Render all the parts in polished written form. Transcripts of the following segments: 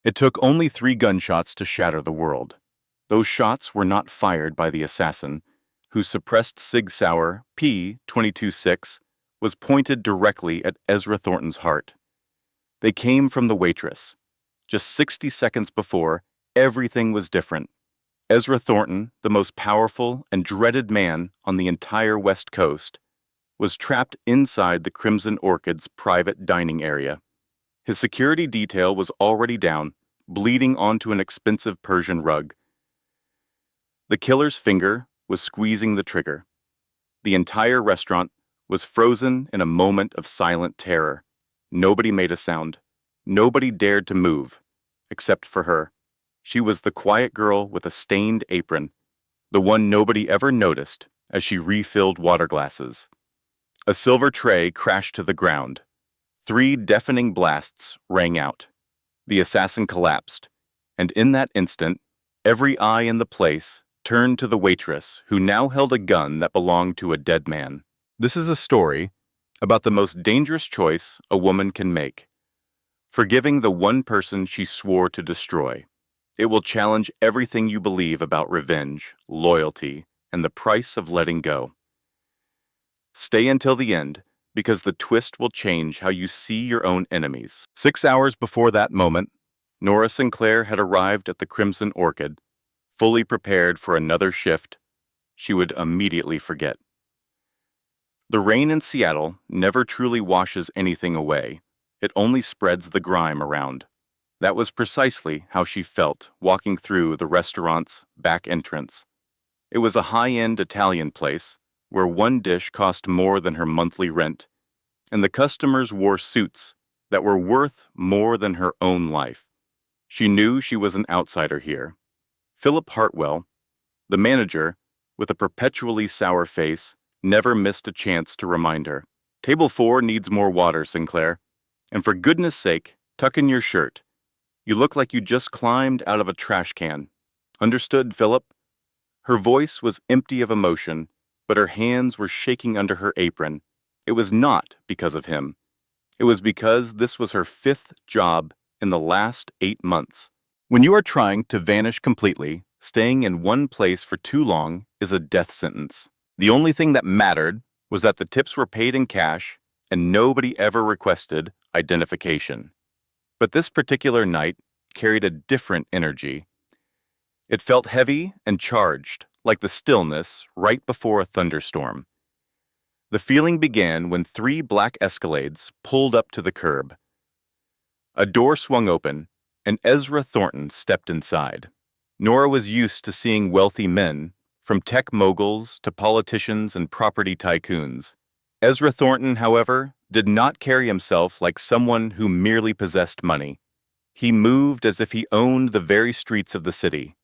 It took only 3 gunshots to shatter the world. Those shots were not fired by the assassin, whose suppressed Sig Sauer P-226 was pointed directly at Ezra Thornton's heart. They came from the Waitress. Just 60 seconds before, everything was different. Ezra Thornton, the most powerful and dreaded man on the entire West Coast, was trapped inside the Crimson Orchid's private dining area. His security detail was already down, bleeding onto an expensive Persian rug. The killer's finger was squeezing the trigger. The entire restaurant was frozen in a moment of silent terror. Nobody made a sound. Nobody dared to move, except for her. She was the quiet girl with a stained apron, the one nobody ever noticed as she refilled water glasses. A silver tray crashed to the ground. 3 deafening blasts rang out. The assassin collapsed, and in that instant, every eye in the place turned to the Waitress, who now held a gun that belonged to a dead man. This is a story about the most dangerous choice a woman can make: forgiving the one person she swore to destroy. It will challenge everything you believe about revenge, loyalty, and the price of letting go. Stay until the end, because the twist will change how you see your own enemies. 6 hours before that moment, Nora Sinclair had arrived at the Crimson Orchid, fully prepared for another shift she would immediately forget. The rain in Seattle never truly washes anything away. It only spreads the grime around. That was precisely how she felt walking through the restaurant's back entrance. It was a high-end Italian place where one dish cost more than her monthly rent, and the customers wore suits that were worth more than her own life. She knew she was an outsider here. Philip Hartwell, the manager, with a perpetually sour face, never missed a chance to remind her. "Table 4 needs more water, Sinclair. And for goodness sake, tuck in your shirt. You look like you just climbed out of a trash can." "Understood, Philip." Her voice was empty of emotion, but her hands were shaking under her apron. It was not because of him. It was because this was her 5th job in the last 8 months. When you are trying to vanish completely, staying in one place for too long is a death sentence. The only thing that mattered was that the tips were paid in cash and nobody ever requested identification. But this particular night carried a different energy. It felt heavy and charged, like the stillness right before a thunderstorm. The feeling began when 3 black Escalades pulled up to the curb. A door swung open, and Ezra Thornton stepped inside. Nora was used to seeing wealthy men, from tech moguls to politicians and property tycoons. Ezra Thornton, however, did not carry himself like someone who merely possessed money. He moved as if he owned the very streets of the city.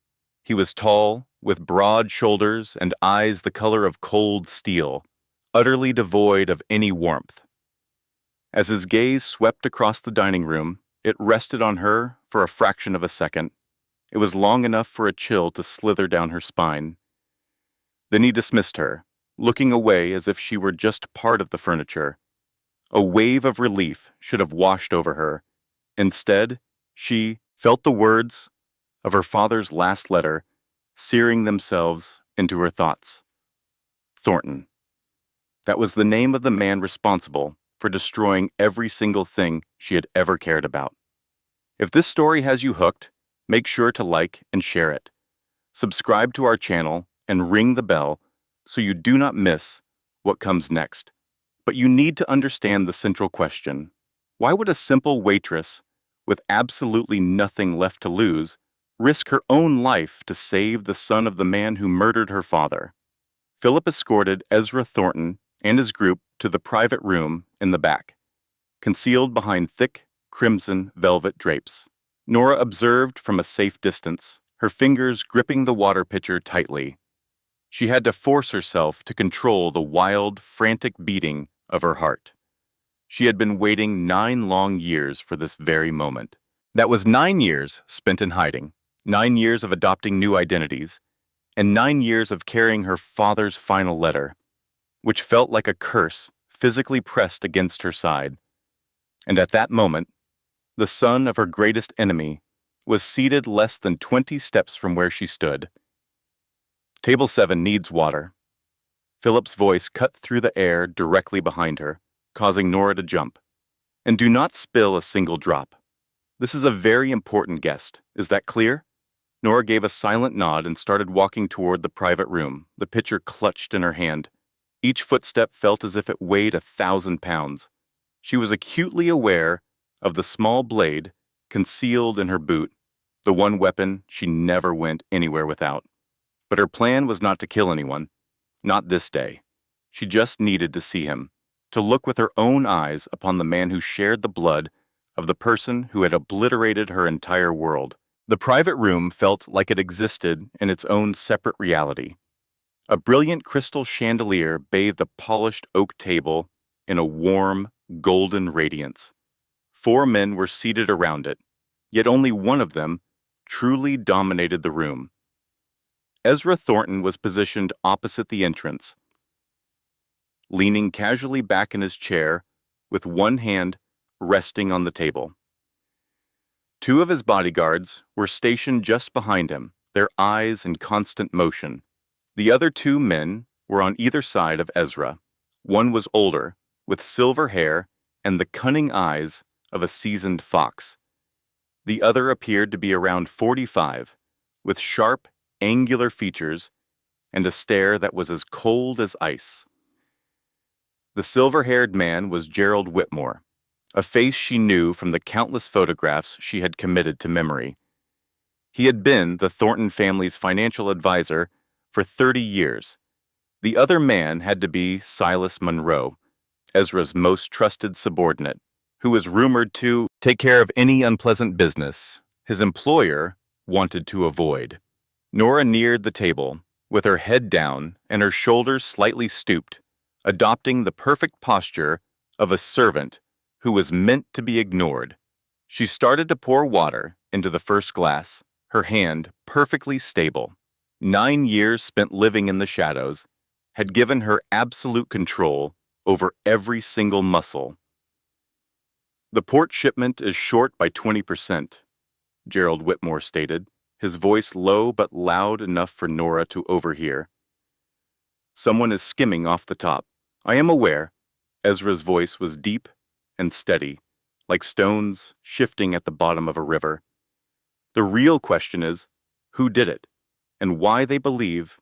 He was tall, with broad shoulders and eyes the color of cold steel, utterly devoid of any warmth. As his gaze swept across the dining room, it rested on her for a fraction of a second. It was long enough for a chill to slither down her spine. Then he dismissed her, looking away as if she were just part of the furniture. A wave of relief should have washed over her. Instead, she felt the words of her father's last letter searing themselves into her thoughts. Thornton. That was the name of the man responsible for destroying every single thing she had ever cared about. If this story has you hooked, make sure to like and share it. Subscribe to our channel and ring the bell so you do not miss what comes next. But you need to understand the central question. Why would a simple waitress with absolutely nothing left to lose risk her own life to save the son of the man who murdered her father? Philip escorted Ezra Thornton and his group to the private room in the back, concealed behind thick, crimson velvet drapes. Nora observed from a safe distance, her fingers gripping the water pitcher tightly. She had to force herself to control the wild, frantic beating of her heart. She had been waiting 9 long years for this very moment. That was 9 years spent in hiding, 9 years of adopting new identities, and 9 years of carrying her father's final letter, which felt like a curse physically pressed against her side. And at that moment, the son of her greatest enemy was seated less than 20 steps from where she stood. Table 7 needs water. Philip's voice cut through the air directly behind her, causing Nora to jump. And do not spill a single drop. This is a very important guest. Is that clear? Nora gave a silent nod and started walking toward the private room, the pitcher clutched in her hand. Each footstep felt as if it weighed 1,000 pounds. She was acutely aware of the small blade concealed in her boot, the one weapon she never went anywhere without. But her plan was not to kill anyone. Not this day. She just needed to see him, to look with her own eyes upon the man who shared the blood of the person who had obliterated her entire world. The private room felt like it existed in its own separate reality. A brilliant crystal chandelier bathed a polished oak table in a warm, golden radiance. 4 men were seated around it, yet only one of them truly dominated the room. Ezra Thornton was positioned opposite the entrance, leaning casually back in his chair with one hand resting on the table. 2 of his bodyguards were stationed just behind him, their eyes in constant motion. The other 2 men were on either side of Ezra. One was older, with silver hair and the cunning eyes of a seasoned fox. The other appeared to be around 45, with sharp, angular features and a stare that was as cold as ice. The silver-haired man was Gerald Whitmore, a face she knew from the countless photographs she had committed to memory. He had been the Thornton family's financial advisor for 30 years. The other man had to be Silas Monroe, Ezra's most trusted subordinate, who was rumored to take care of any unpleasant business his employer wanted to avoid. Nora neared the table, with her head down and her shoulders slightly stooped, adopting the perfect posture of a servant who was meant to be ignored. She started to pour water into the first glass, her hand perfectly stable. 9 years spent living in the shadows had given her absolute control over every single muscle. "The port shipment is short by 20%, Gerald Whitmore stated, his voice low but loud enough for Nora to overhear. "Someone is skimming off the top. I am aware." Ezra's voice was deep and steady, like stones shifting at the bottom of a river. "The real question is, who did it, and why they believe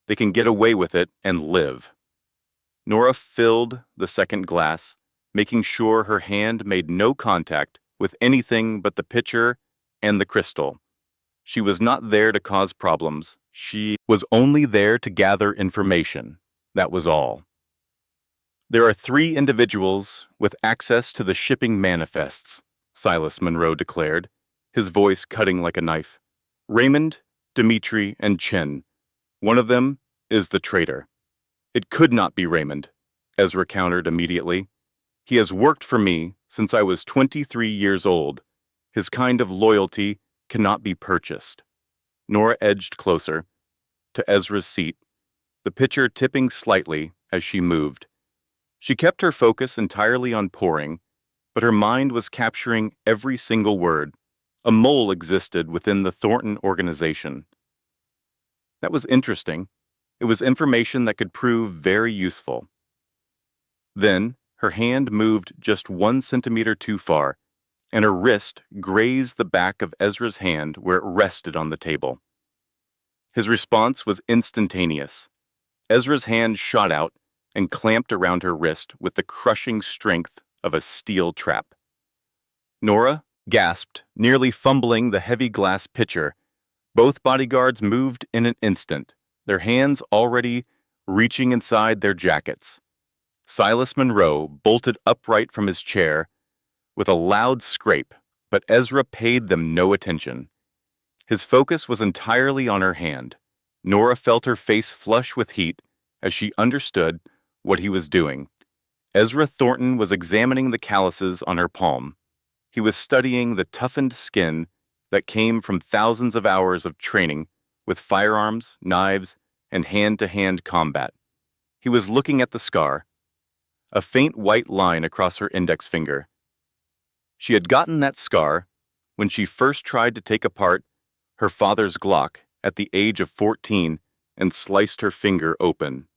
they can get away with it and live." Nora filled the second glass, making sure her hand made no contact with anything but the pitcher and the crystal. She was not there to cause problems. She was only there to gather information. That was all. "There are 3 individuals with access to the shipping manifests," Silas Monroe declared, his voice cutting like a knife. "Raymond, Dimitri, and Chen. One of them is the traitor." "It could not be Raymond," Ezra countered immediately. "He has worked for me since I was 23 years old. His kind of loyalty cannot be purchased." Nora edged closer to Ezra's seat, the pitcher tipping slightly as she moved. She kept her focus entirely on pouring, but her mind was capturing every single word. A mole existed within the Thornton organization. That was interesting. It was information that could prove very useful. Then, her hand moved just 1 centimeter too far, and her wrist grazed the back of Ezra's hand where it rested on the table. His response was instantaneous. Ezra's hand shot out and clamped around her wrist with the crushing strength of a steel trap. Nora gasped, nearly fumbling the heavy glass pitcher. Both bodyguards moved in an instant, their hands already reaching inside their jackets. Silas Monroe bolted upright from his chair with a loud scrape, but Ezra paid them no attention. His focus was entirely on her hand. Nora felt her face flush with heat as she understood what he was doing. Ezra Thornton was examining the calluses on her palm. He was studying the toughened skin that came from thousands of hours of training with firearms, knives, and hand-to-hand combat. He was looking at the scar, a faint white line across her index finger. She had gotten that scar when she first tried to take apart her father's Glock at the age of 14 and sliced her finger open.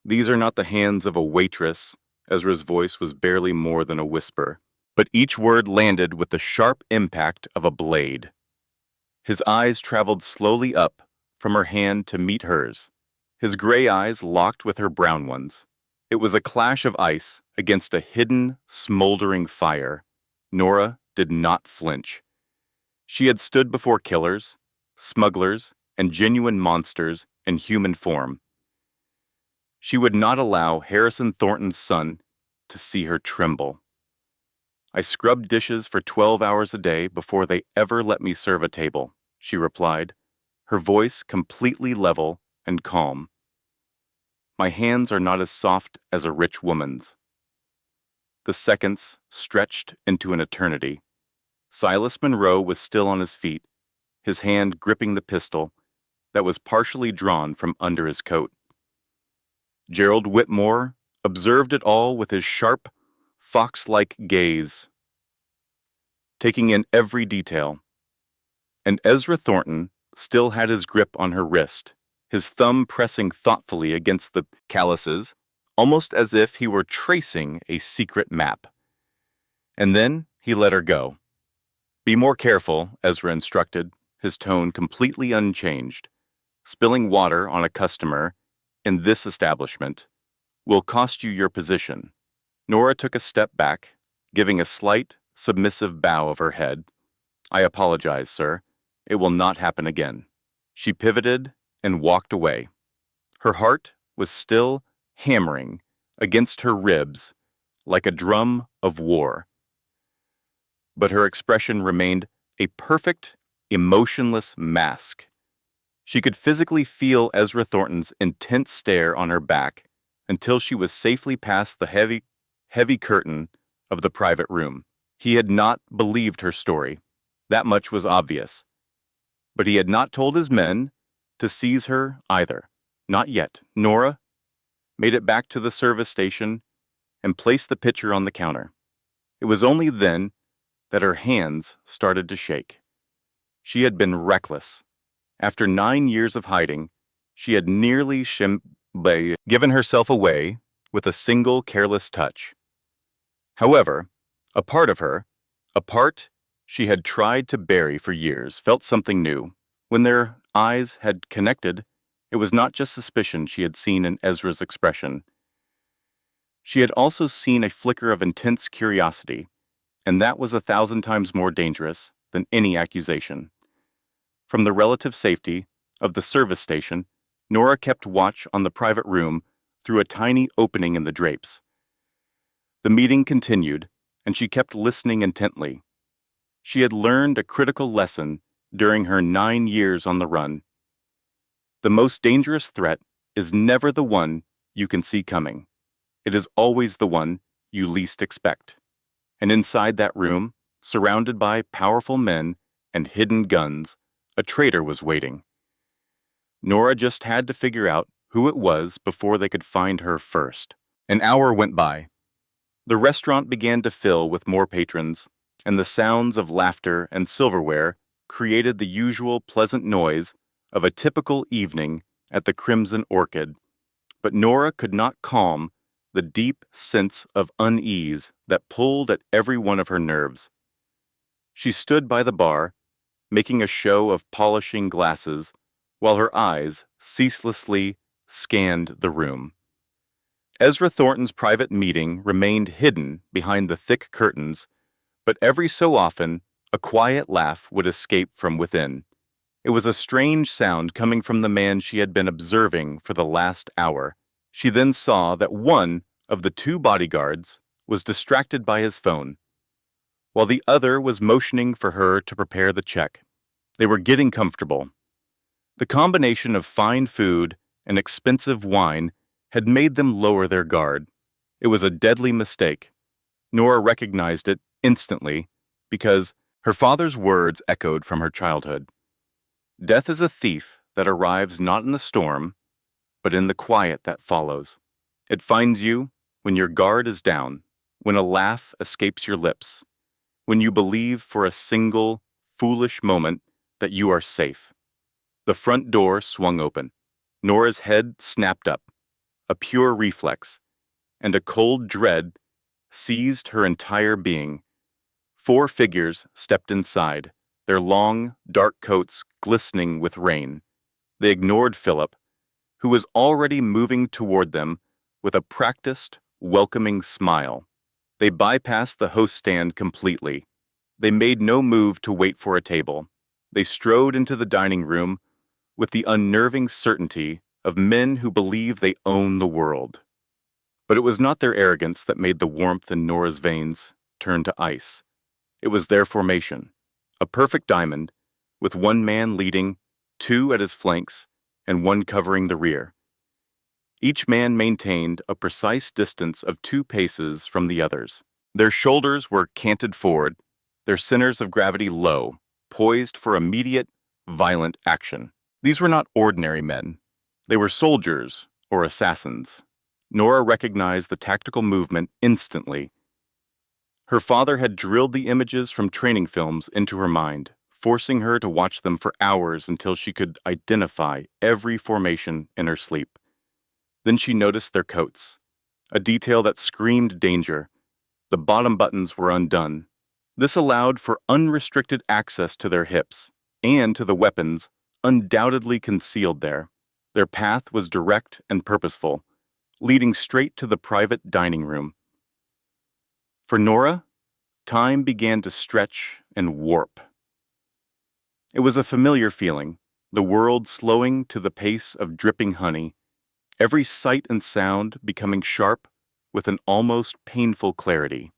These are not the hands of a waitress. Ezra's voice was barely more than a whisper, but each word landed with the sharp impact of a blade. His eyes traveled slowly up from her hand to meet hers. His gray eyes locked with her brown ones. It was a clash of ice against a hidden, smoldering fire. Nora did not flinch. She had stood before killers, smugglers, and genuine monsters in human form. She would not allow Harrison Thornton's son to see her tremble. I scrubbed dishes for 12 hours a day before they ever let me serve a table, she replied, her voice completely level and calm. My hands are not as soft as a rich woman's. The seconds stretched into an eternity. Silas Monroe was still on his feet, his hand gripping the pistol that was partially drawn from under his coat. Gerald Whitmore observed it all with his sharp, fox-like gaze, taking in every detail. And Ezra Thornton still had his grip on her wrist, his thumb pressing thoughtfully against the calluses, almost as if he were tracing a secret map. And then he let her go. Be more careful, Ezra instructed, his tone completely unchanged. Spilling water on a customer in this establishment will cost you your position. Nora took a step back, giving a slight, submissive bow of her head. I apologize, sir. It will not happen again. She pivoted and walked away. Her heart was still hammering against her ribs like a drum of war. But her expression remained a perfect, emotionless mask. She could physically feel Ezra Thornton's intense stare on her back until she was safely past the heavy curtain of the private room. He had not believed her story. That much was obvious. But he had not told his men to seize her either. Not yet. Nora made it back to the service station and placed the pitcher on the counter. It was only then that her hands started to shake. She had been reckless. After 9 years of hiding, she had nearly given herself away with a single careless touch. However, a part of her, a part she had tried to bury for years, felt something new. When their eyes had connected, it was not just suspicion she had seen in Ezra's expression. She had also seen a flicker of intense curiosity, and that was 1,000 times more dangerous than any accusation. From the relative safety of the service station, Nora kept watch on the private room through a tiny opening in the drapes. The meeting continued, and she kept listening intently. She had learned a critical lesson during her 9 years on the run. The most dangerous threat is never the one you can see coming. It is always the one you least expect. And inside that room, surrounded by powerful men and hidden guns, a traitor was waiting. Nora just had to figure out who it was before they could find her first. An hour went by. The restaurant began to fill with more patrons, and the sounds of laughter and silverware created the usual pleasant noise of a typical evening at the Crimson Orchid. But Nora could not calm the deep sense of unease that pulled at every one of her nerves. She stood by the bar, making a show of polishing glasses, while her eyes ceaselessly scanned the room. Ezra Thornton's private meeting remained hidden behind the thick curtains, but every so often a quiet laugh would escape from within. It was a strange sound coming from the man she had been observing for the last hour. She then saw that one of the 2 bodyguards was distracted by his phone, while the other was motioning for her to prepare the check. They were getting comfortable. The combination of fine food and expensive wine had made them lower their guard. It was a deadly mistake. Nora recognized it instantly because her father's words echoed from her childhood. Death is a thief that arrives not in the storm, but in the quiet that follows. It finds you when your guard is down, when a laugh escapes your lips, when you believe for a single foolish moment that you are safe. The front door swung open. Nora's head snapped up, a pure reflex, and a cold dread seized her entire being. 4 figures stepped inside, their long, dark coats glistening with rain. They ignored Philip, who was already moving toward them with a practiced, welcoming smile. They bypassed the host stand completely. They made no move to wait for a table. They strode into the dining room with the unnerving certainty of men who believe they own the world. But it was not their arrogance that made the warmth in Nora's veins turn to ice. It was their formation, a perfect diamond, with one man leading, 2 at his flanks, and 1 covering the rear. Each man maintained a precise distance of 2 paces from the others. Their shoulders were canted forward, their centers of gravity low, poised for immediate, violent action. These were not ordinary men. They were soldiers or assassins. Nora recognized the tactical movement instantly. Her father had drilled the images from training films into her mind, forcing her to watch them for hours until she could identify every formation in her sleep. Then she noticed their coats, a detail that screamed danger. The bottom buttons were undone. This allowed for unrestricted access to their hips and to the weapons undoubtedly concealed there. Their path was direct and purposeful, leading straight to the private dining room. For Nora, time began to stretch and warp. It was a familiar feeling, the world slowing to the pace of dripping honey, every sight and sound becoming sharp with an almost painful clarity.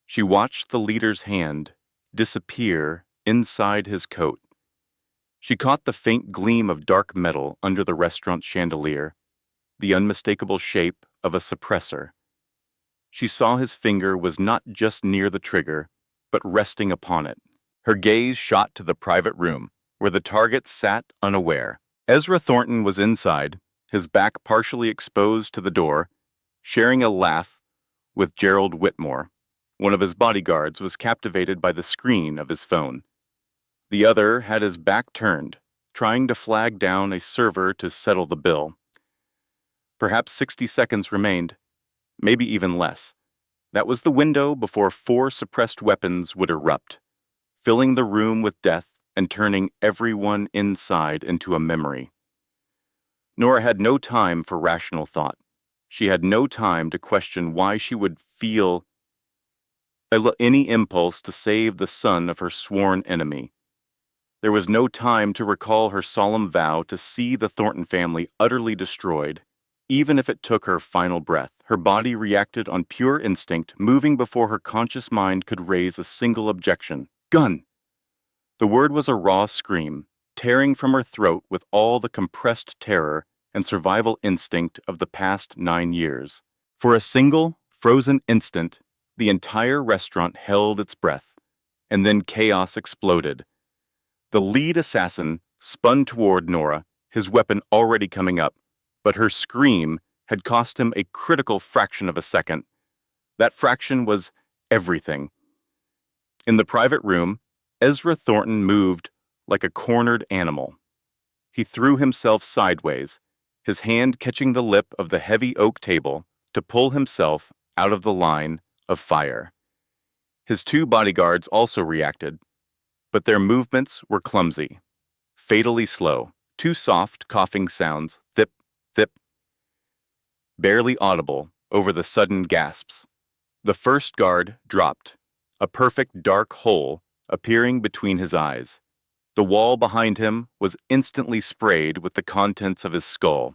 She watched the leader's hand disappear inside his coat. She caught the faint gleam of dark metal under the restaurant chandelier, the unmistakable shape of a suppressor. She saw his finger was not just near the trigger, but resting upon it. Her gaze shot to the private room, where the target sat unaware. Ezra Thornton was inside, his back partially exposed to the door, sharing a laugh with Gerald Whitmore. One of his bodyguards was captivated by the screen of his phone. The other had his back turned, trying to flag down a server to settle the bill. Perhaps 60 seconds remained, maybe even less. That was the window before 4 suppressed weapons would erupt, filling the room with death and turning everyone inside into a memory. Nora had no time for rational thought. She had no time to question why she would feel any impulse to save the son of her sworn enemy. There was no time to recall her solemn vow to see the Thornton family utterly destroyed, even if it took her final breath. Her body reacted on pure instinct, moving before her conscious mind could raise a single objection. Gun! The word was a raw scream, tearing from her throat with all the compressed terror and survival instinct of the past 9 years. For a single, frozen instant, the entire restaurant held its breath, and then chaos exploded. The lead assassin spun toward Nora, his weapon already coming up, but her scream had cost him a critical fraction of a second. That fraction was everything. In the private room, Ezra Thornton moved like a cornered animal. He threw himself sideways, his hand catching the lip of the heavy oak table to pull himself out of the line of fire. His 2 bodyguards also reacted, but their movements were clumsy, fatally slow, 2 soft, coughing sounds, thip, thip, barely audible over the sudden gasps. The first guard dropped, a perfect dark hole appearing between his eyes. The wall behind him was instantly sprayed with the contents of his skull.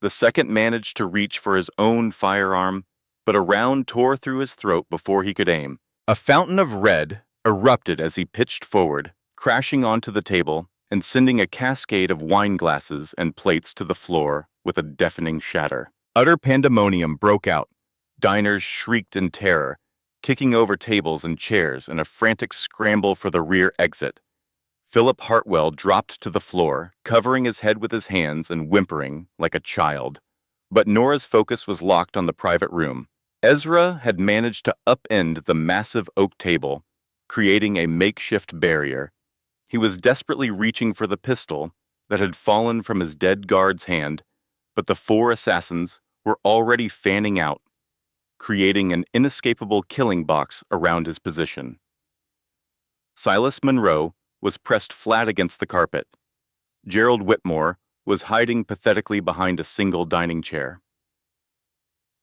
The second managed to reach for his own firearm, but a round tore through his throat before he could aim. A fountain of red erupted as he pitched forward, crashing onto the table and sending a cascade of wine glasses and plates to the floor with a deafening shatter. Utter pandemonium broke out. Diners shrieked in terror, kicking over tables and chairs in a frantic scramble for the rear exit. Philip Hartwell dropped to the floor, covering his head with his hands and whimpering like a child. But Nora's focus was locked on the private room. Ezra had managed to upend the massive oak table, creating a makeshift barrier. He was desperately reaching for the pistol that had fallen from his dead guard's hand, but the four assassins were already fanning out, creating an inescapable killing box around his position. Silas Monroe was pressed flat against the carpet. Gerald Whitmore was hiding pathetically behind a single dining chair.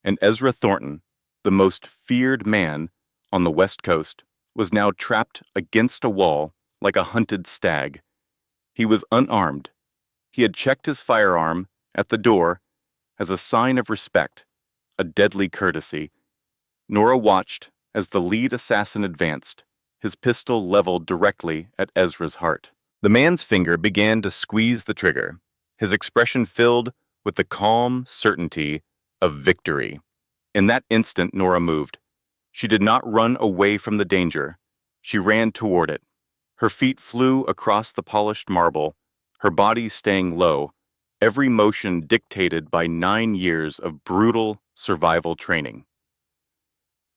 And Ezra Thornton, the most feared man on the West Coast, was now trapped against a wall like a hunted stag. He was unarmed. He had checked his firearm at the door as a sign of respect, a deadly courtesy. Nora watched as the lead assassin advanced, his pistol leveled directly at Ezra's heart. The man's finger began to squeeze the trigger, his expression filled with the calm certainty of victory. In that instant, Nora moved. She did not run away from the danger. She ran toward it. Her feet flew across the polished marble, her body staying low, every motion dictated by 9 years of brutal survival training.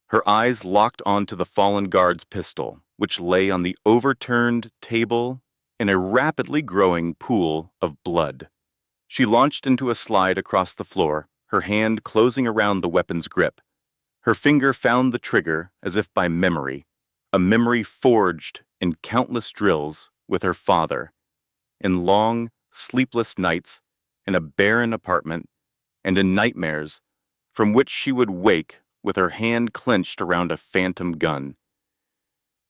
Her eyes locked onto the fallen guard's pistol, which lay on the overturned table in a rapidly growing pool of blood. She launched into a slide across the floor, her hand closing around the weapon's grip. Her finger found the trigger as if by memory, a memory forged in countless drills with her father, in long, sleepless nights, in a barren apartment, and in nightmares from which she would wake with her hand clenched around a phantom gun.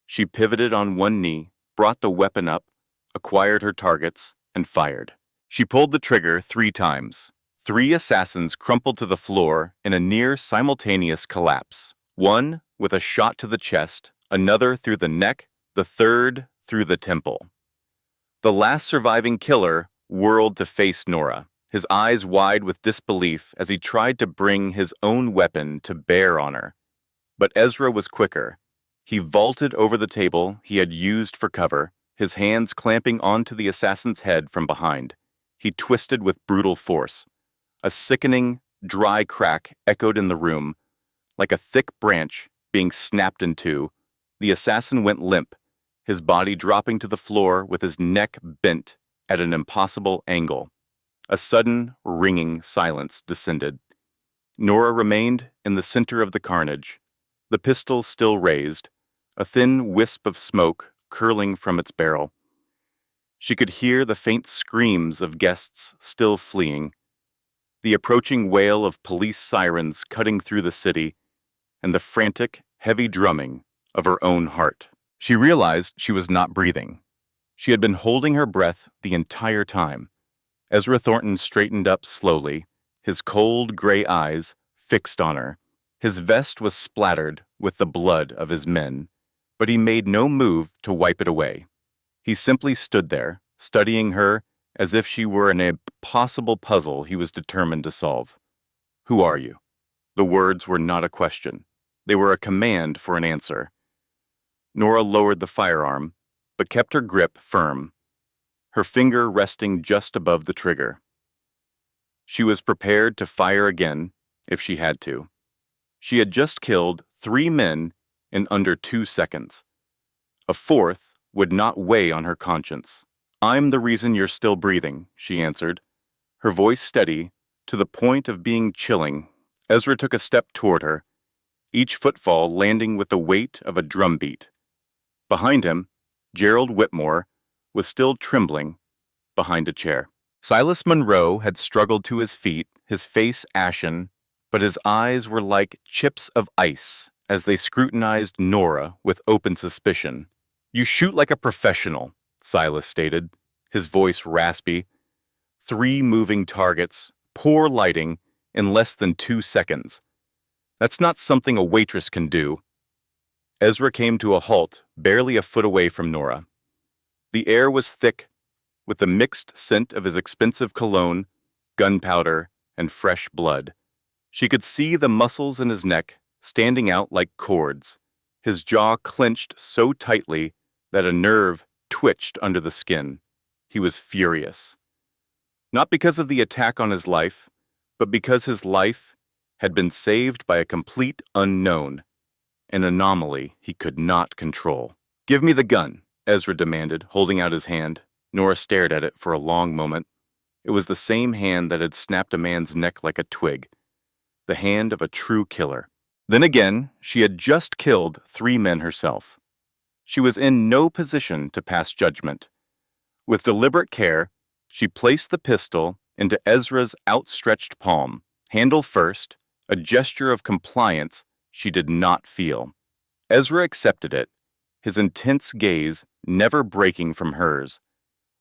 She pivoted on one knee, brought the weapon up, acquired her targets, and fired. She pulled the trigger 3 times. 3 assassins crumpled to the floor in a near-simultaneous collapse. One with a shot to the chest, another through the neck, the third through the temple. The last surviving killer whirled to face Nora, his eyes wide with disbelief as he tried to bring his own weapon to bear on her. But Ezra was quicker. He vaulted over the table he had used for cover, his hands clamping onto the assassin's head from behind. He twisted with brutal force. A sickening, dry crack echoed in the room. Like a thick branch being snapped in two, the assassin went limp, his body dropping to the floor with his neck bent at an impossible angle. A sudden, ringing silence descended. Nora remained in the center of the carnage, the pistol still raised, a thin wisp of smoke curling from its barrel. She could hear the faint screams of guests still fleeing, the approaching wail of police sirens cutting through the city, and the frantic, heavy drumming of her own heart. She realized she was not breathing. She had been holding her breath the entire time. Ezra Thornton straightened up slowly, his cold gray eyes fixed on her. His vest was splattered with the blood of his men, but he made no move to wipe it away. He simply stood there, studying her as if she were an impossible puzzle he was determined to solve. "Who are you?" The words were not a question. They were a command for an answer. Nora lowered the firearm, but kept her grip firm, her finger resting just above the trigger. She was prepared to fire again if she had to. She had just killed 3 men in under 2 seconds. A 4th would not weigh on her conscience. "I'm the reason you're still breathing," she answered, her voice steady to the point of being chilling. Ezra took a step toward her, each footfall landing with the weight of a drumbeat. Behind him, Gerald Whitmore was still trembling behind a chair. Silas Monroe had struggled to his feet, his face ashen, but his eyes were like chips of ice as they scrutinized Nora with open suspicion. "You shoot like a professional," Silas stated, his voice raspy. 3 moving targets, poor lighting, in less than 2 seconds. That's not something a waitress can do. Ezra came to a halt, barely a foot away from Nora. The air was thick with the mixed scent of his expensive cologne, gunpowder, and fresh blood. She could see the muscles in his neck standing out like cords, his jaw clenched so tightly that a nerve twitched under the skin. He was furious. Not because of the attack on his life, but because his life had been saved by a complete unknown, an anomaly he could not control. Give me the gun, Ezra demanded, holding out his hand. Nora stared at it for a long moment. It was the same hand that had snapped a man's neck like a twig, the hand of a true killer. Then again, she had just killed 3 men herself. She was in no position to pass judgment. With deliberate care, she placed the pistol into Ezra's outstretched palm, handle first, a gesture of compliance she did not feel. Ezra accepted it, his intense gaze never breaking from hers.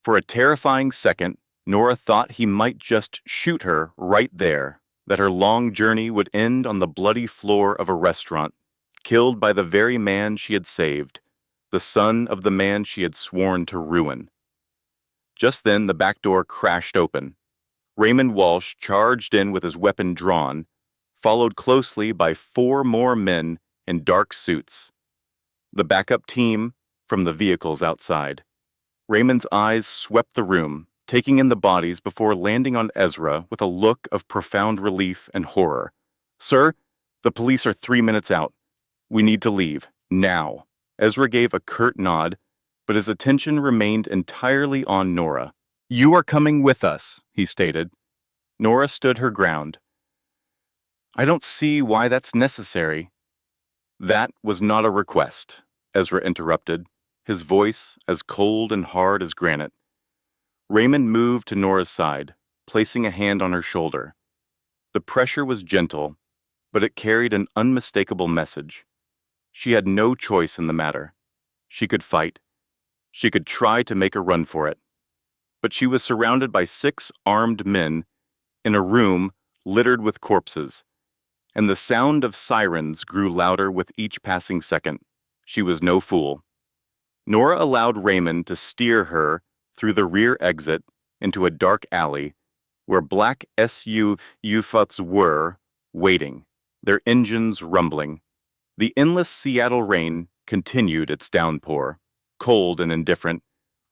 For a terrifying second, Nora thought he might just shoot her right there, that her long journey would end on the bloody floor of a restaurant, killed by the very man she had saved, the son of the man she had sworn to ruin. Just then the back door crashed open. Raymond Walsh charged in with his weapon drawn, followed closely by 4 more men in dark suits. The backup team from the vehicles outside. Raymond's eyes swept the room, taking in the bodies before landing on Ezra with a look of profound relief and horror. "Sir, the police are 3 minutes out. We need to leave, now." Ezra gave a curt nod, but his attention remained entirely on Nora. "You are coming with us," he stated. Nora stood her ground. "I don't see why that's necessary." "That was not a request," Ezra interrupted, his voice as cold and hard as granite. Raymond moved to Nora's side, placing a hand on her shoulder. The pressure was gentle, but it carried an unmistakable message. She had no choice in the matter. She could fight. She could try to make a run for it. But she was surrounded by 6 armed men in a room littered with corpses, and the sound of sirens grew louder with each passing second. She was no fool. Nora allowed Raymond to steer her through the rear exit into a dark alley where black SUVs were waiting, their engines rumbling. The endless Seattle rain continued its downpour, cold and indifferent,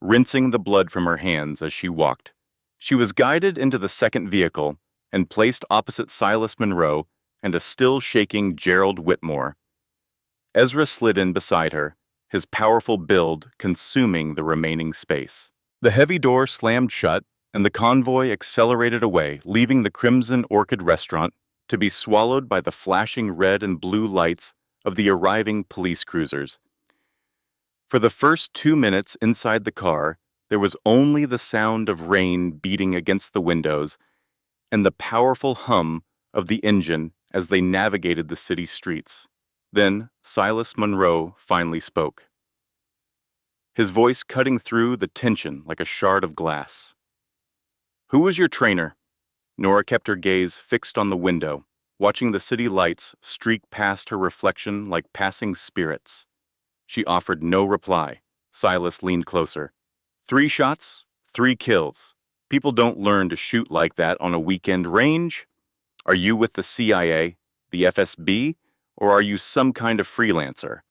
rinsing the blood from her hands as she walked. She was guided into the second vehicle and placed opposite Silas Monroe and a still-shaking Gerald Whitmore. Ezra slid in beside her, his powerful build consuming the remaining space. The heavy door slammed shut, and the convoy accelerated away, leaving the Crimson Orchid restaurant to be swallowed by the flashing red and blue lights of the arriving police cruisers. For the first 2 minutes inside the car, there was only the sound of rain beating against the windows and the powerful hum of the engine as they navigated the city streets. Then Silas Monroe finally spoke, his voice cutting through the tension like a shard of glass. "Who was your trainer?" Nora kept her gaze fixed on the window, watching the city lights streak past her reflection like passing spirits. She offered no reply. Silas leaned closer. 3 shots, 3 kills. People don't learn to shoot like that on a weekend range. Are you with the CIA, the FSB, or are you some kind of freelancer?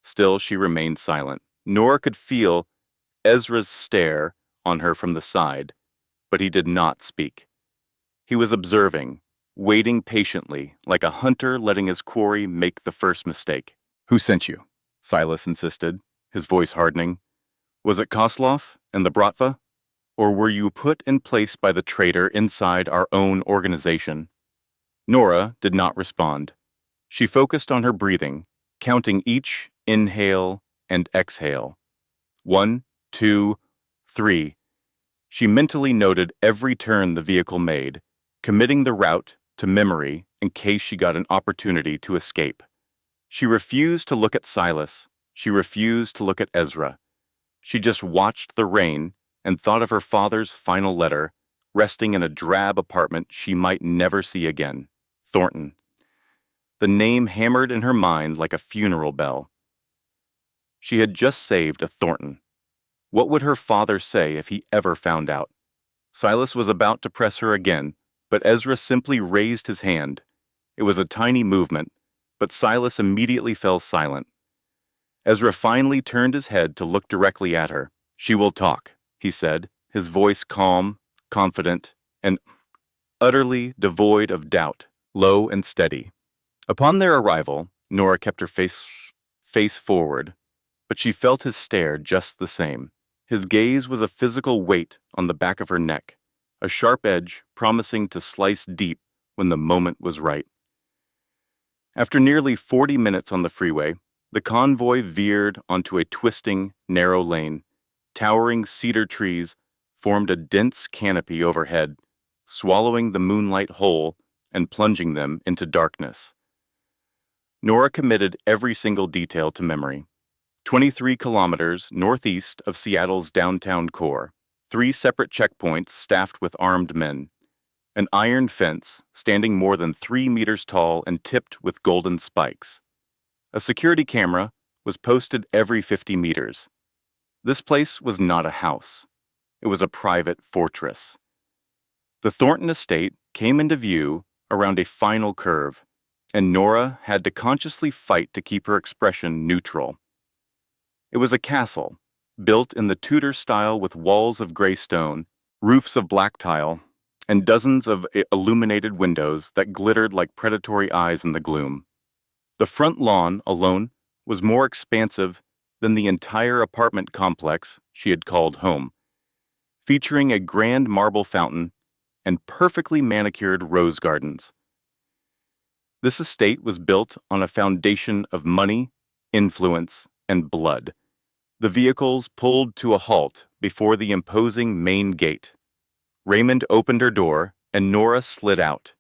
Still, she remained silent. Nora could feel Ezra's stare on her from the side, but he did not speak. He was observing, waiting patiently, like a hunter letting his quarry make the first mistake. "Who sent you?" Silas insisted, his voice hardening. "Was it Koslov and the Bratva? Or were you put in place by the traitor inside our own organization?" Nora did not respond. She focused on her breathing, counting each inhale and exhale. 1, 2, 3. She mentally noted every turn the vehicle made, committing the route to memory in case she got an opportunity to escape. She refused to look at Silas. She refused to look at Ezra. She just watched the rain and thought of her father's final letter, resting in a drab apartment she might never see again. Thornton. The name hammered in her mind like a funeral bell. She had just saved a Thornton. What would her father say if he ever found out? Silas was about to press her again, but Ezra simply raised his hand. It was a tiny movement, but Silas immediately fell silent. Ezra finally turned his head to look directly at her. "She will talk," he said, his voice calm, confident, and utterly devoid of doubt, low and steady. Upon their arrival, Nora kept her face forward, but she felt his stare just the same. His gaze was a physical weight on the back of her neck, a sharp edge promising to slice deep when the moment was right. After nearly 40 minutes on the freeway, the convoy veered onto a twisting, narrow lane. Towering cedar trees formed a dense canopy overhead, swallowing the moonlight whole and plunging them into darkness. Nora committed every single detail to memory. 23 kilometers northeast of Seattle's downtown core, 3 separate checkpoints staffed with armed men, an iron fence standing more than 3 meters tall and tipped with golden spikes. A security camera was posted every 50 meters. This place was not a house. It was a private fortress. The Thornton estate came into view around a final curve, and Nora had to consciously fight to keep her expression neutral. It was a castle, built in the Tudor style with walls of gray stone, roofs of black tile, and dozens of illuminated windows that glittered like predatory eyes in the gloom. The front lawn alone was more expansive than the entire apartment complex she had called home, featuring a grand marble fountain and perfectly manicured rose gardens. This estate was built on a foundation of money, influence, and blood. The vehicles pulled to a halt before the imposing main gate. Raymond opened her door, and Nora slid out.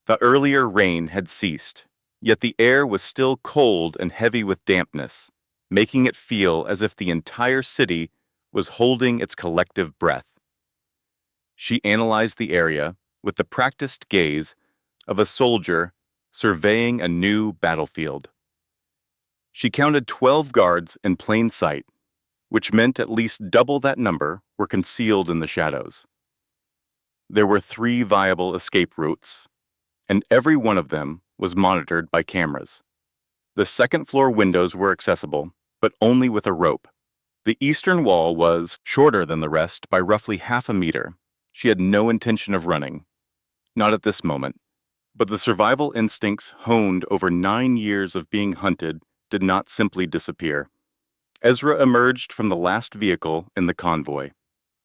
The earlier rain had ceased, yet the air was still cold and heavy with dampness, making it feel as if the entire city was holding its collective breath. She analyzed the area with the practiced gaze of a soldier surveying a new battlefield. She counted 12 guards in plain sight, which meant at least double that number were concealed in the shadows. There were 3 viable escape routes, and every one of them was monitored by cameras. The second-floor windows were accessible, but only with a rope. The eastern wall was shorter than the rest by roughly half a meter. She had no intention of running. Not at this moment. But the survival instincts honed over 9 years of being hunted did not simply disappear. Ezra emerged from the last vehicle in the convoy.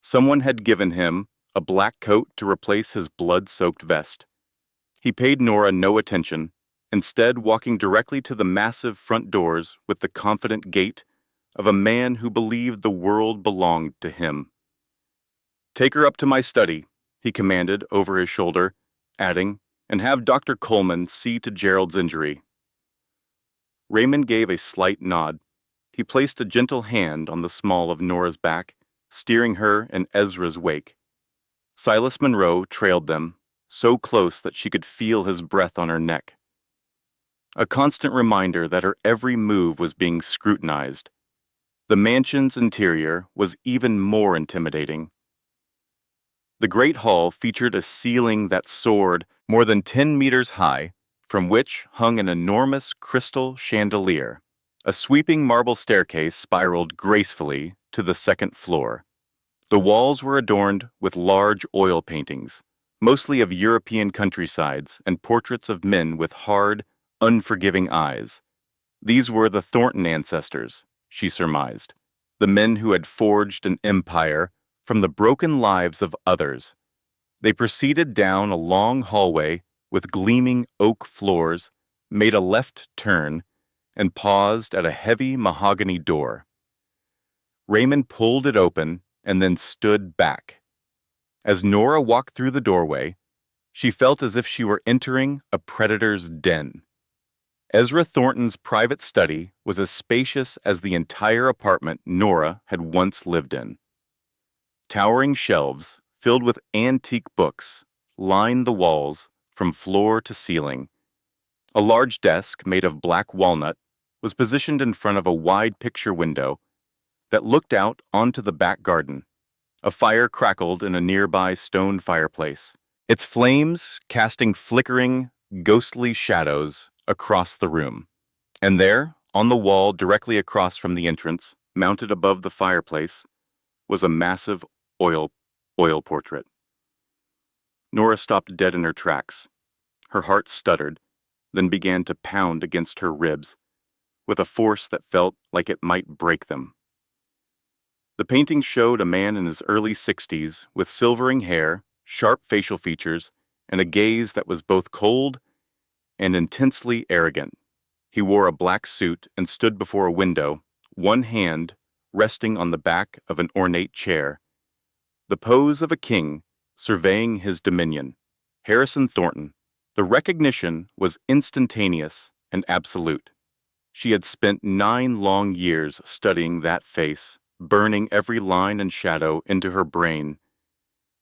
Someone had given him a black coat to replace his blood-soaked vest. He paid Nora no attention, instead walking directly to the massive front doors with the confident gait of a man who believed the world belonged to him. "Take her up to my study," he commanded over his shoulder, adding, "and have Dr. Coleman see to Gerald's injury." Raymond gave a slight nod. He placed a gentle hand on the small of Nora's back, steering her in Ezra's wake. Silas Monroe trailed them, so close that she could feel his breath on her neck. A constant reminder that her every move was being scrutinized. The mansion's interior was even more intimidating. The Great Hall featured a ceiling that soared more than 10 meters high, from which hung an enormous crystal chandelier. A sweeping marble staircase spiraled gracefully to the second floor. The walls were adorned with large oil paintings, mostly of European countrysides and portraits of men with hard, unforgiving eyes. These were the Thornton ancestors, she surmised, the men who had forged an empire from the broken lives of others. They proceeded down a long hallway with gleaming oak floors, made a left turn, and paused at a heavy mahogany door. Raymond pulled it open and then stood back. As Nora walked through the doorway, she felt as if she were entering a predator's den. Ezra Thornton's private study was as spacious as the entire apartment Nora had once lived in. Towering shelves, filled with antique books, lined the walls from floor to ceiling. A large desk made of black walnut was positioned in front of a wide picture window that looked out onto the back garden. A fire crackled in a nearby stone fireplace, its flames casting flickering, ghostly shadows across the room. And there, on the wall directly across from the entrance, mounted above the fireplace, was a massive oil portrait. Nora stopped dead in her tracks. Her heart stuttered, then began to pound against her ribs. with a force that felt like it might break them. The painting showed a man in his early 60s with silvering hair, sharp facial features, and a gaze that was both cold and intensely arrogant. He wore a black suit and stood before a window, one hand resting on the back of an ornate chair, the pose of a king surveying his dominion. Harrison Thornton. The recognition was instantaneous and absolute. She had spent 9 long years studying that face, burning every line and shadow into her brain.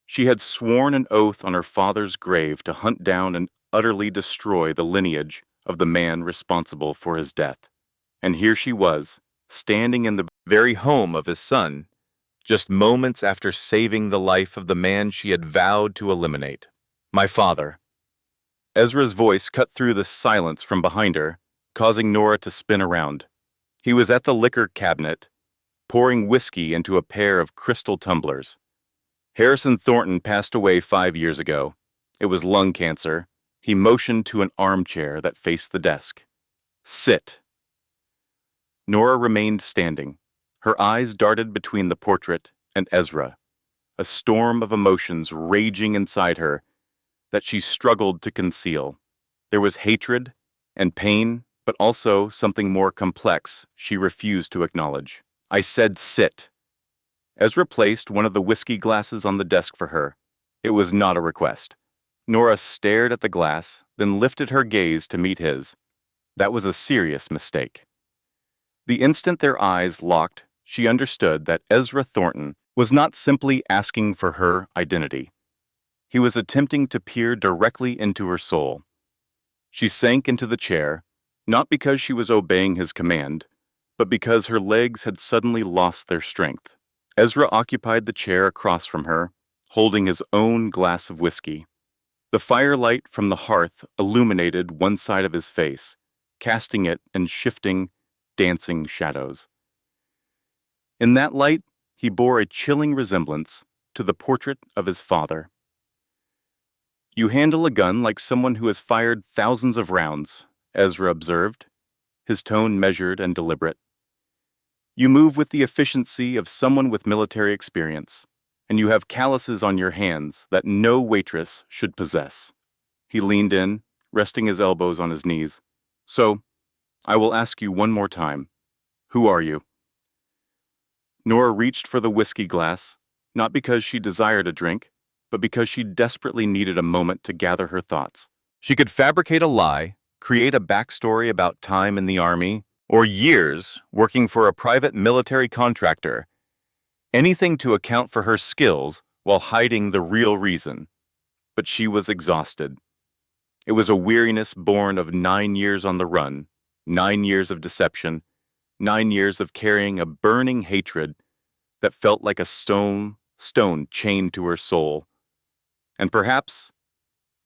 She had sworn an oath on her father's grave to hunt down and utterly destroy the lineage of the man responsible for his death. And here she was, standing in the very home of his son, just moments after saving the life of the man she had vowed to eliminate. My father. Ezra's voice cut through the silence from behind her, causing Nora to spin around. He was at the liquor cabinet, pouring whiskey into a pair of crystal tumblers. Harrison Thornton passed away 5 years ago. It was lung cancer. He motioned to an armchair that faced the desk. Sit. Nora remained standing. Her eyes darted between the portrait and Ezra, a storm of emotions raging inside her that she struggled to conceal. There was hatred and pain, but also something more complex she refused to acknowledge. I said sit. Ezra placed one of the whiskey glasses on the desk for her. It was not a request. Nora stared at the glass, then lifted her gaze to meet his. That was a serious mistake. The instant their eyes locked, she understood that Ezra Thornton was not simply asking for her identity. He was attempting to peer directly into her soul. She sank into the chair, not because she was obeying his command, but because her legs had suddenly lost their strength. Ezra occupied the chair across from her, holding his own glass of whiskey. The firelight from the hearth illuminated one side of his face, casting it in shifting, dancing shadows. In that light, he bore a chilling resemblance to the portrait of his father. You handle a gun like someone who has fired thousands of rounds, Ezra observed, his tone measured and deliberate. You move with the efficiency of someone with military experience, and you have calluses on your hands that no waitress should possess. He leaned in, resting his elbows on his knees. So, I will ask you one more time. Who are you? Nora reached for the whiskey glass, not because she desired a drink, but because she desperately needed a moment to gather her thoughts. She could fabricate a lie, create a backstory about time in the army, or years working for a private military contractor. Anything to account for her skills while hiding the real reason. But she was exhausted. It was a weariness born of 9 years on the run, 9 years of deception, 9 years of carrying a burning hatred that felt like a stone chained to her soul. And perhaps,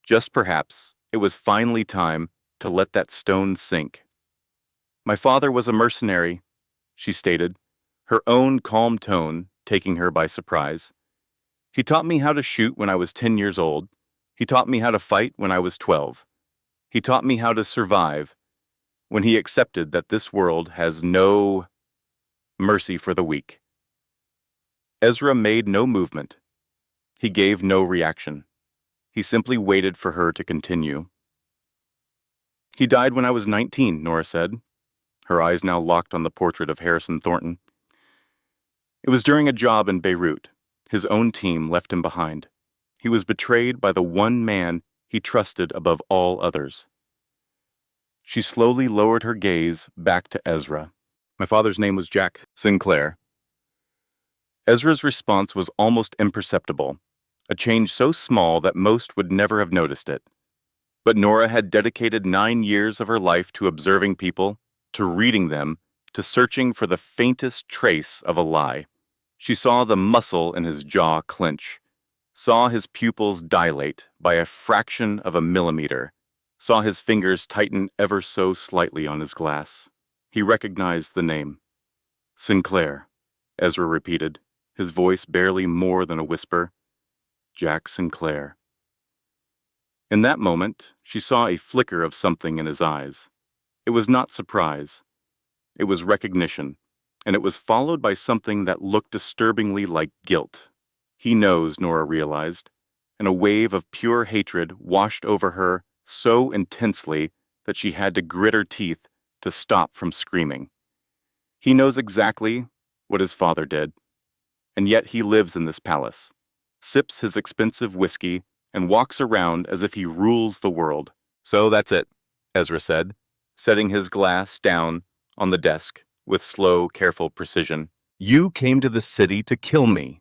just perhaps, it was finally time to let that stone sink. My father was a mercenary, she stated, her own calm tone taking her by surprise. He taught me how to shoot when I was 10 years old. He taught me how to fight when I was 12. He taught me how to survive when he accepted that this world has no mercy for the weak. Ezra made no movement. He gave no reaction. He simply waited for her to continue. He died when I was 19, Nora said, her eyes now locked on the portrait of Harrison Thornton. It was during a job in Beirut. His own team left him behind. He was betrayed by the one man he trusted above all others. She slowly lowered her gaze back to Ezra. My father's name was Jack Sinclair. Ezra's response was almost imperceptible, a change so small that most would never have noticed it. But Nora had dedicated 9 years of her life to observing people, to reading them, to searching for the faintest trace of a lie. She saw the muscle in his jaw clench, saw his pupils dilate by a fraction of a millimeter, saw his fingers tighten ever so slightly on his glass. He recognized the name. Sinclair, Ezra repeated, his voice barely more than a whisper. Jack Sinclair. In that moment, she saw a flicker of something in his eyes. It was not surprise. It was recognition, and it was followed by something that looked disturbingly like guilt. He knows, Nora realized, and a wave of pure hatred washed over her so intensely that she had to grit her teeth to stop from screaming. He knows exactly what his father did, and yet he lives in this palace, sips his expensive whiskey, and walks around as if he rules the world. "So that's it," Ezra said, setting his glass down on the desk with slow, careful precision. "You came to the city to kill me."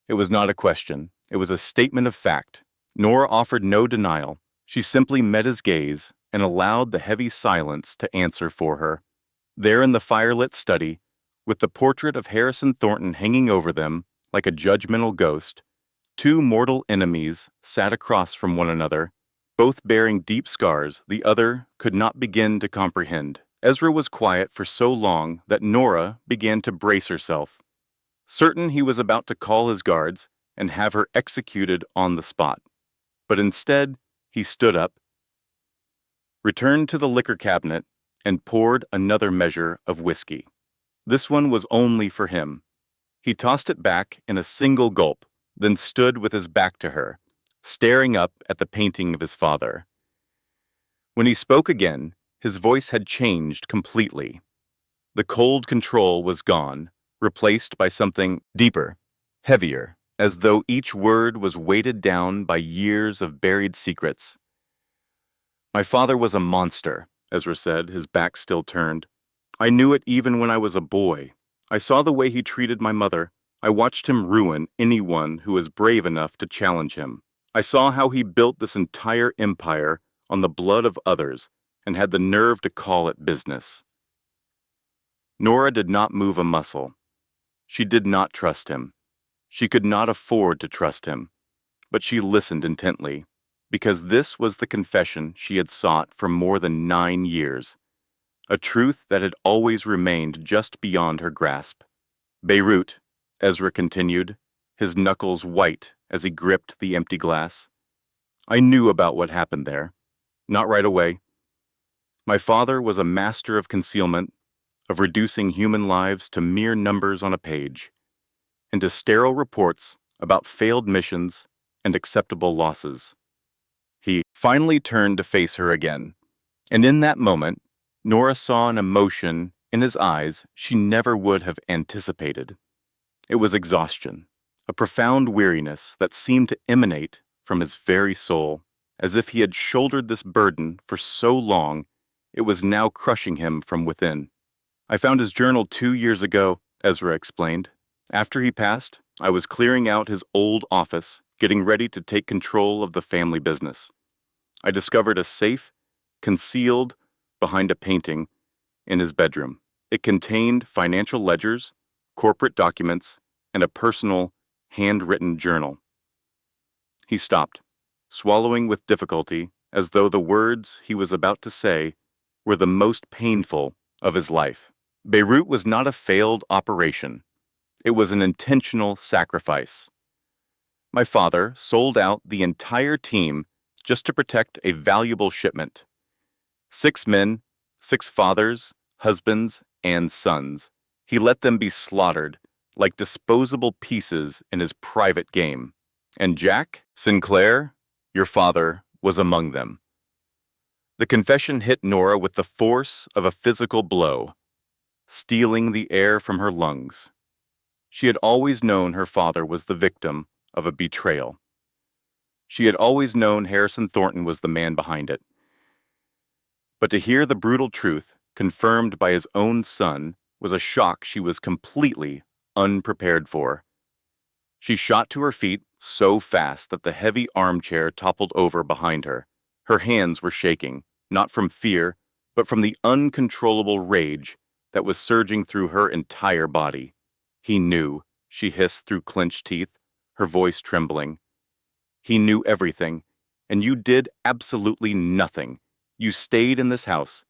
It was not a question. It was a statement of fact. Nora offered no denial. She simply met his gaze and allowed the heavy silence to answer for her. There in the firelit study, with the portrait of Harrison Thornton hanging over them like a judgmental ghost, two mortal enemies sat across from one another, both bearing deep scars the other could not begin to comprehend. Ezra was quiet for so long that Nora began to brace herself, certain he was about to call his guards and have her executed on the spot. But instead, he stood up, returned to the liquor cabinet, and poured another measure of whiskey. This one was only for him. He tossed it back in a single gulp, then stood with his back to her, staring up at the painting of his father. When he spoke again, his voice had changed completely. The cold control was gone, replaced by something deeper, heavier, as though each word was weighted down by years of buried secrets. "My father was a monster," Ezra said, his back still turned. "I knew it even when I was a boy. I saw the way he treated my mother. I watched him ruin anyone who was brave enough to challenge him. I saw how he built this entire empire on the blood of others and had the nerve to call it business." Nora did not move a muscle. She did not trust him. She could not afford to trust him. But she listened intently, because this was the confession she had sought for more than 9 years, a truth that had always remained just beyond her grasp. "Beirut," Ezra continued, his knuckles white as he gripped the empty glass. "I knew about what happened there. Not right away. My father was a master of concealment, of reducing human lives to mere numbers on a page, and to sterile reports about failed missions and acceptable losses." He finally turned to face her again, and in that moment, Nora saw an emotion in his eyes she never would have anticipated. It was exhaustion, a profound weariness that seemed to emanate from his very soul, as if he had shouldered this burden for so long it was now crushing him from within. "I found his journal 2 years ago," Ezra explained. "After he passed, I was clearing out his old office, getting ready to take control of the family business. I discovered a safe, concealed behind a painting in his bedroom. It contained financial ledgers, corporate documents, and a personal, handwritten journal." He stopped, swallowing with difficulty, as though the words he was about to say were the most painful of his life. Beirut was not a failed operation. It was an intentional sacrifice. My father sold out the entire team just to protect a valuable shipment. 6 men, 6 fathers, husbands, and sons. He let them be slaughtered like disposable pieces in his private game. And Jack Sinclair, your father, was among them. The confession hit Nora with the force of a physical blow, stealing the air from her lungs. She had always known her father was the victim of a betrayal. She had always known Harrison Thornton was the man behind it. But to hear the brutal truth, confirmed by his own son, was a shock she was completely unprepared for. She shot to her feet so fast that the heavy armchair toppled over behind her. Her hands were shaking, not from fear, but from the uncontrollable rage that was surging through her entire body. "He knew," she hissed through clenched teeth, her voice trembling. "He knew everything, and you did absolutely nothing. You stayed in this house.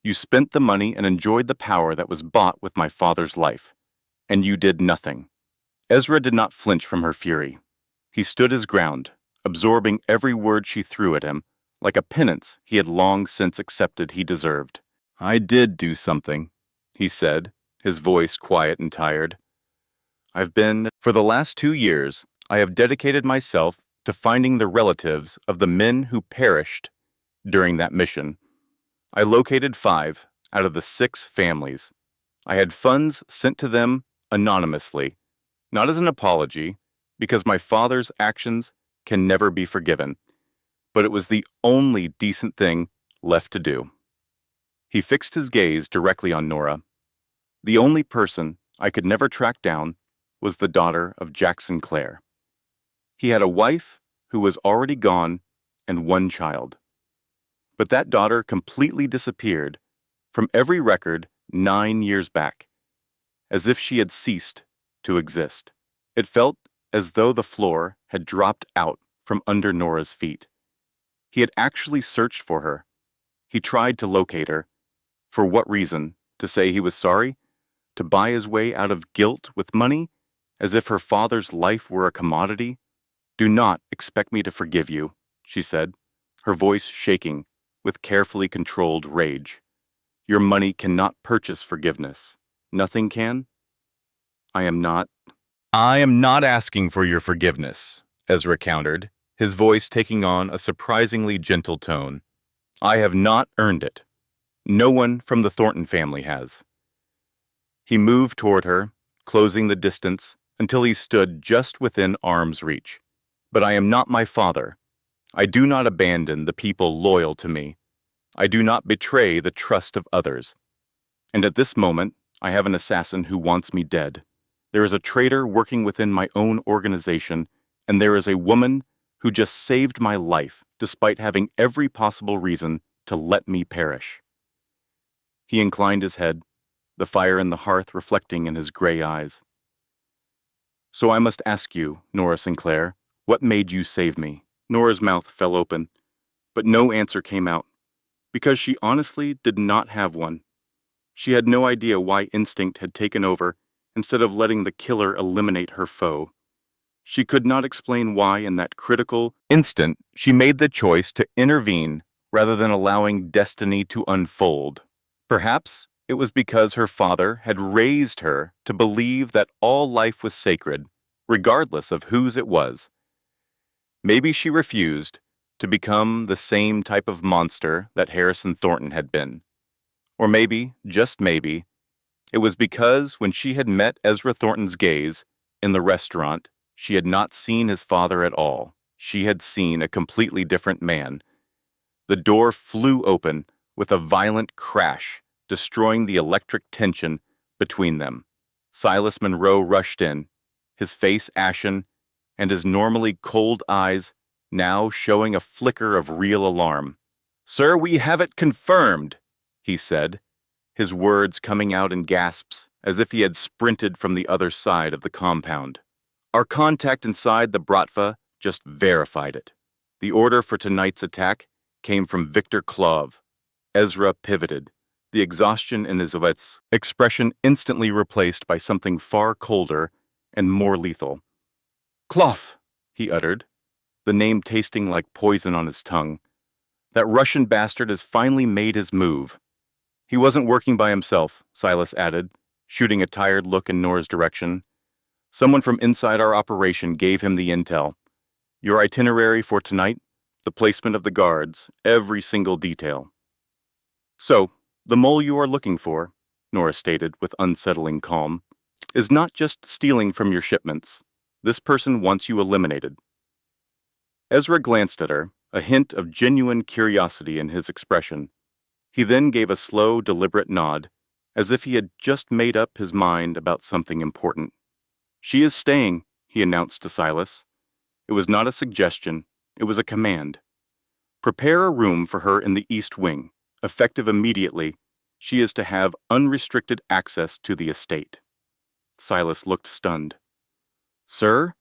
You spent the money and enjoyed the power that was bought with my father's life. And you did nothing." Ezra did not flinch from her fury. He stood his ground, absorbing every word she threw at him, like a penance he had long since accepted he deserved. I did do something, he said, his voice quiet and tired. For the last 2 years, I have dedicated myself to finding the relatives of the men who perished during that mission. I located 5 out of the 6 families. I had funds sent to them anonymously, not as an apology, because my father's actions can never be forgiven, but it was the only decent thing left to do. He fixed his gaze directly on Nora. The only person I could never track down was the daughter of Jackson Clare. He had a wife who was already gone and 1 child. But that daughter completely disappeared from every record 9 years back, as if she had ceased to exist. It felt as though the floor had dropped out from under Nora's feet. He had actually searched for her. He tried to locate her. For what reason? To say he was sorry? To buy his way out of guilt with money? As if her father's life were a commodity? "Do not expect me to forgive you," she said, her voice shaking with carefully controlled rage. "Your money cannot purchase forgiveness. Nothing can?" I am not asking for your forgiveness," Ezra countered, his voice taking on a surprisingly gentle tone. "I have not earned it. No one from the Thornton family has." He moved toward her, closing the distance until he stood just within arm's reach. "But I am not my father. I do not abandon the people loyal to me. I do not betray the trust of others. And at this moment, I have an assassin who wants me dead. There is a traitor working within my own organization, and there is a woman who just saved my life despite having every possible reason to let me perish." He inclined his head, the fire in the hearth reflecting in his gray eyes. "So I must ask you, Nora Sinclair, what made you save me?" Nora's mouth fell open, but no answer came out, because she honestly did not have one. She had no idea why instinct had taken over instead of letting the killer eliminate her foe. She could not explain why in that critical instant she made the choice to intervene rather than allowing destiny to unfold. Perhaps it was because her father had raised her to believe that all life was sacred, regardless of whose it was. Maybe she refused to become the same type of monster that Harrison Thornton had been. Or maybe, just maybe, it was because when she had met Ezra Thornton's gaze in the restaurant, she had not seen his father at all. She had seen a completely different man. The door flew open with a violent crash, destroying the electric tension between them. Silas Monroe rushed in, his face ashen, and his normally cold eyes now showing a flicker of real alarm. "Sir, we have it confirmed," he said, his words coming out in gasps as if he had sprinted from the other side of the compound. "Our contact inside the Bratva just verified it. The order for tonight's attack came from Victor Klov." Ezra pivoted, the exhaustion in his expression instantly replaced by something far colder and more lethal. "Klov," he uttered, the name tasting like poison on his tongue. "That Russian bastard has finally made his move." "He wasn't working by himself," Silas added, shooting a tired look in Nora's direction. "Someone from inside our operation gave him the intel. Your itinerary for tonight, the placement of the guards, every single detail." "So, the mole you are looking for," Nora stated with unsettling calm, "is not just stealing from your shipments. This person wants you eliminated." Ezra glanced at her, a hint of genuine curiosity in his expression. He then gave a slow, deliberate nod, as if he had just made up his mind about something important. "She is staying," he announced to Silas. It was not a suggestion, it was a command. "Prepare a room for her in the East Wing. Effective immediately, she is to have unrestricted access to the estate." Silas looked stunned. "Sir?"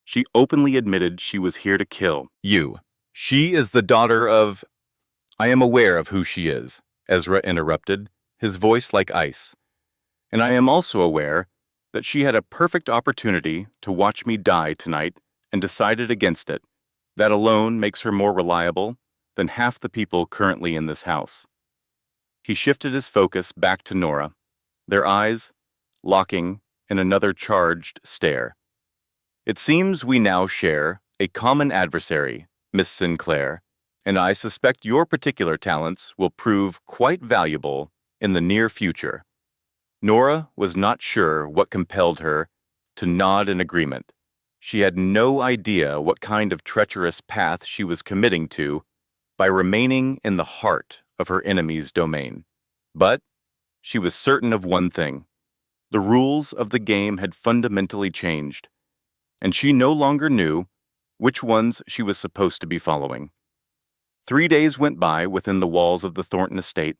She openly admitted she was here to kill you. She is the daughter of... "I am aware of who she is," Ezra interrupted, his voice like ice. "And I am also aware that she had a perfect opportunity to watch me die tonight and decided against it. That alone makes her more reliable than half the people currently in this house." He shifted his focus back to Nora, their eyes locking in another charged stare. It seems we now share a common adversary, Miss Sinclair, and I suspect your particular talents will prove quite valuable in the near future. Nora was not sure what compelled her to nod in agreement. She had no idea what kind of treacherous path she was committing to by remaining in the heart of her enemy's domain. But she was certain of one thing. The rules of the game had fundamentally changed, and she no longer knew which ones she was supposed to be following. 3 days went by within the walls of the Thornton estate,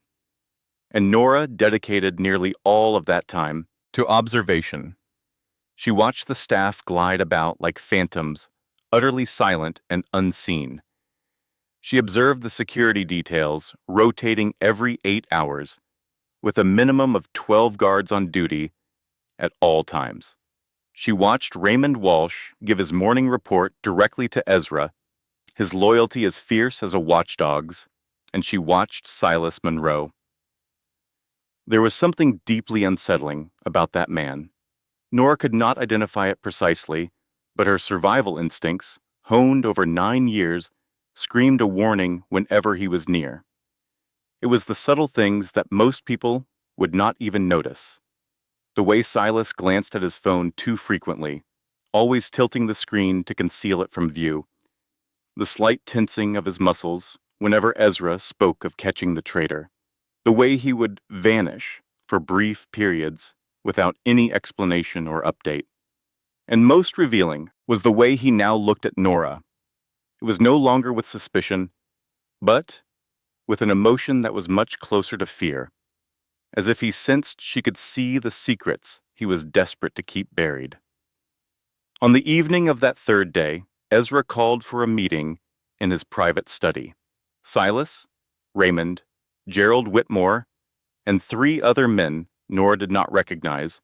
and Nora dedicated nearly all of that time to observation. She watched the staff glide about like phantoms, utterly silent and unseen. She observed the security details rotating every 8 hours, with a minimum of 12 guards on duty at all times. She watched Raymond Walsh give his morning report directly to Ezra, his loyalty as fierce as a watchdog's, and she watched Silas Monroe. There was something deeply unsettling about that man. Nora could not identify it precisely, but her survival instincts, honed over 9 years, screamed a warning whenever he was near. It was the subtle things that most people would not even notice. The way Silas glanced at his phone too frequently, always tilting the screen to conceal it from view. The slight tensing of his muscles whenever Ezra spoke of catching the traitor. The way he would vanish for brief periods without any explanation or update. And most revealing was the way he now looked at Nora. It was no longer with suspicion, but with an emotion that was much closer to fear, as if he sensed she could see the secrets he was desperate to keep buried. On the evening of that third day, Ezra called for a meeting in his private study. Silas, Raymond, Gerald Whitmore, and 3 other men Nora did not recognize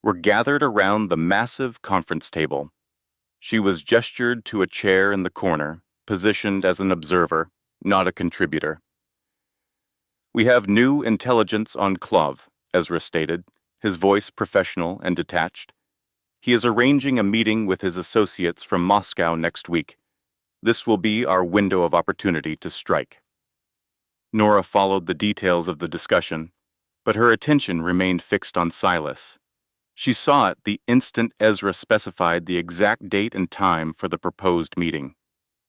were gathered around the massive conference table. She was gestured to a chair in the corner, positioned as an observer, not a contributor. "We have new intelligence on Clove," Ezra stated, his voice professional and detached. "He is arranging a meeting with his associates from Moscow next week. This will be our window of opportunity to strike." Nora followed the details of the discussion, but her attention remained fixed on Silas. She saw it the instant Ezra specified the exact date and time for the proposed meeting.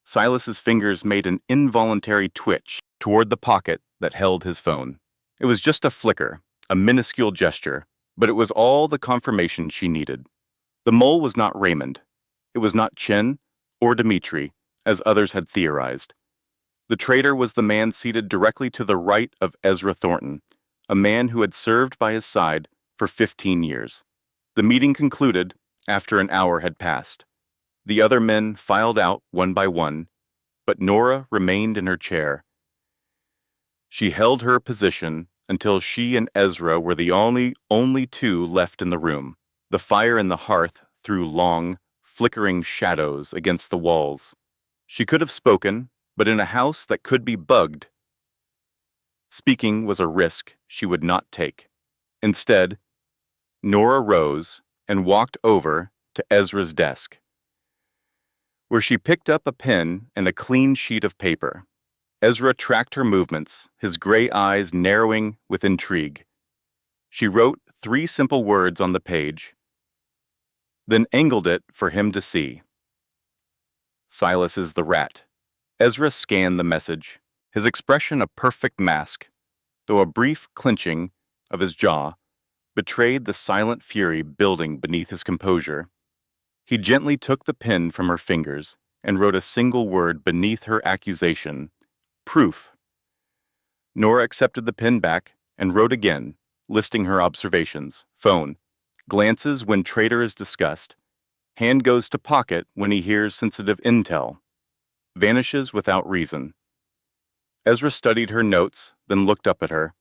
Silas's fingers made an involuntary twitch toward the pocket that held his phone. It was just a flicker, a minuscule gesture, but it was all the confirmation she needed. The mole was not Raymond. It was not Chen or Dmitri, as others had theorized. The traitor was the man seated directly to the right of Ezra Thornton, a man who had served by his side for 15 years. The meeting concluded after an hour had passed. The other men filed out one by one, but Nora remained in her chair. She held her position until she and Ezra were the only 2 left in the room. The fire in the hearth threw long, flickering shadows against the walls. She could have spoken, but in a house that could be bugged, speaking was a risk she would not take. Instead, Nora rose and walked over to Ezra's desk, where she picked up a pen and a clean sheet of paper. Ezra tracked her movements, his gray eyes narrowing with intrigue. She wrote 3 simple words on the page, then angled it for him to see. "Silas is the rat." Ezra scanned the message, his expression a perfect mask, though a brief clenching of his jaw betrayed the silent fury building beneath his composure. He gently took the pen from her fingers and wrote a single word beneath her accusation: "Proof." Nora accepted the pen back and wrote again, listing her observations: phone, glances when traitor is discussed, hand goes to pocket when he hears sensitive intel, vanishes without reason. Ezra studied her notes, then looked up at her.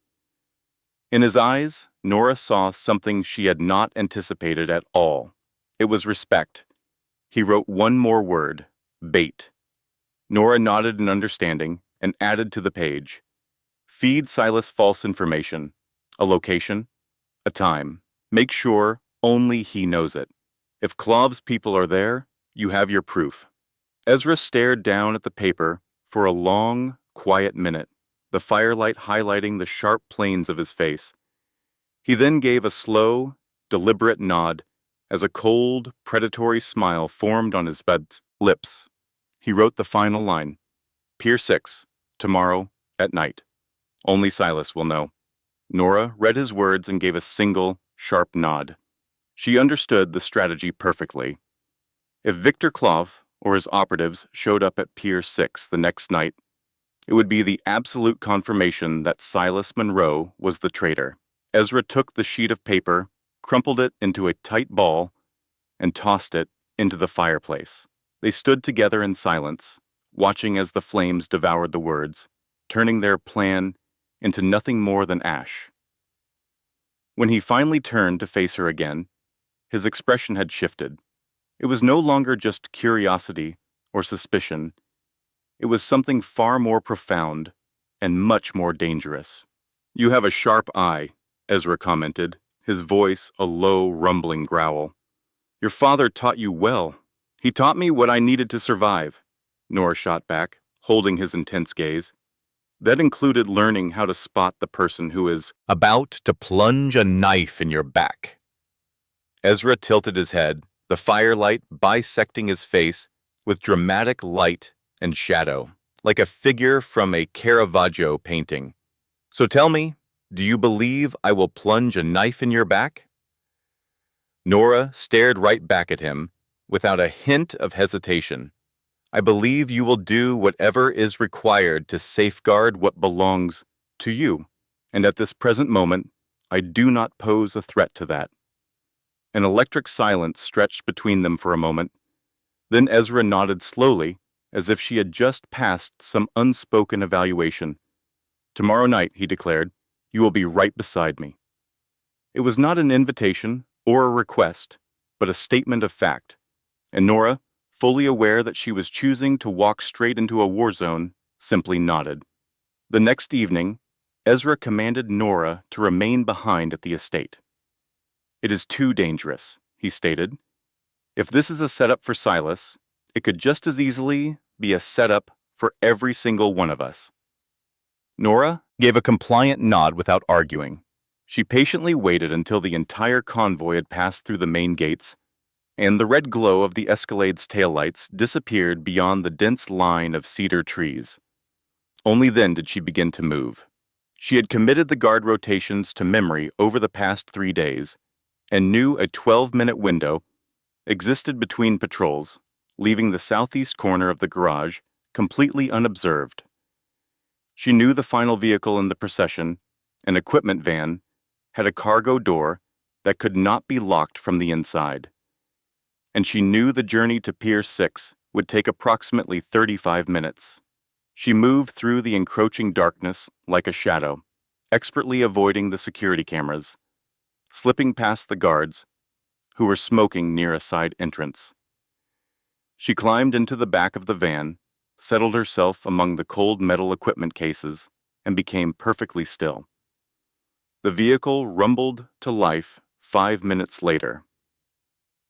In his eyes, Nora saw something she had not anticipated at all. It was respect. He wrote one more word: bait. Nora nodded in understanding and added to the page: Feed Silas false information, a location, a time. Make sure only he knows it. If Clov's people are there, you have your proof. Ezra stared down at the paper for a long, quiet minute, the firelight highlighting the sharp planes of his face. He then gave a slow, deliberate nod as a cold, predatory smile formed on his bed's lips. He wrote the final line, Pier 6, tomorrow at night. Only Silas will know. Nora read his words and gave a single, sharp nod. She understood the strategy perfectly. If Victor Clove or his operatives showed up at Pier 6 the next night, it would be the absolute confirmation that Silas Monroe was the traitor. Ezra took the sheet of paper, crumpled it into a tight ball, and tossed it into the fireplace. They stood together in silence, watching as the flames devoured the words, turning their plan into nothing more than ash. When he finally turned to face her again, his expression had shifted. It was no longer just curiosity or suspicion. It was something far more profound and much more dangerous. "You have a sharp eye," Ezra commented, his voice a low, rumbling growl. "Your father taught you well." "He taught me what I needed to survive," Nora shot back, holding his intense gaze. "That included learning how to spot the person who is about to plunge a knife in your back." Ezra tilted his head, the firelight bisecting his face with dramatic light and shadow, like a figure from a Caravaggio painting. "So tell me, do you believe I will plunge a knife in your back?" Nora stared right back at him, without a hint of hesitation. "I believe you will do whatever is required to safeguard what belongs to you, and at this present moment, I do not pose a threat to that." An electric silence stretched between them for a moment. Then Ezra nodded slowly, as if she had just passed some unspoken evaluation. "Tomorrow night," he declared, "you will be right beside me." It was not an invitation or a request, but a statement of fact, and Nora, fully aware that she was choosing to walk straight into a war zone, simply nodded. The next evening, Ezra commanded Nora to remain behind at the estate. "It is too dangerous," he stated. "If this is a setup for Silas, it could just as easily be a setup for every single one of us." Nora gave a compliant nod without arguing. She patiently waited until the entire convoy had passed through the main gates, and the red glow of the Escalade's taillights disappeared beyond the dense line of cedar trees. Only then did she begin to move. She had committed the guard rotations to memory over the past 3 days, and knew a 12-minute window existed between patrols, leaving the southeast corner of the garage completely unobserved. She knew the final vehicle in the procession, an equipment van, had a cargo door that could not be locked from the inside. And she knew the journey to Pier 6 would take approximately 35 minutes. She moved through the encroaching darkness like a shadow, expertly avoiding the security cameras, slipping past the guards, who were smoking near a side entrance. She climbed into the back of the van, settled herself among the cold metal equipment cases, and became perfectly still. The vehicle rumbled to life 5 minutes later.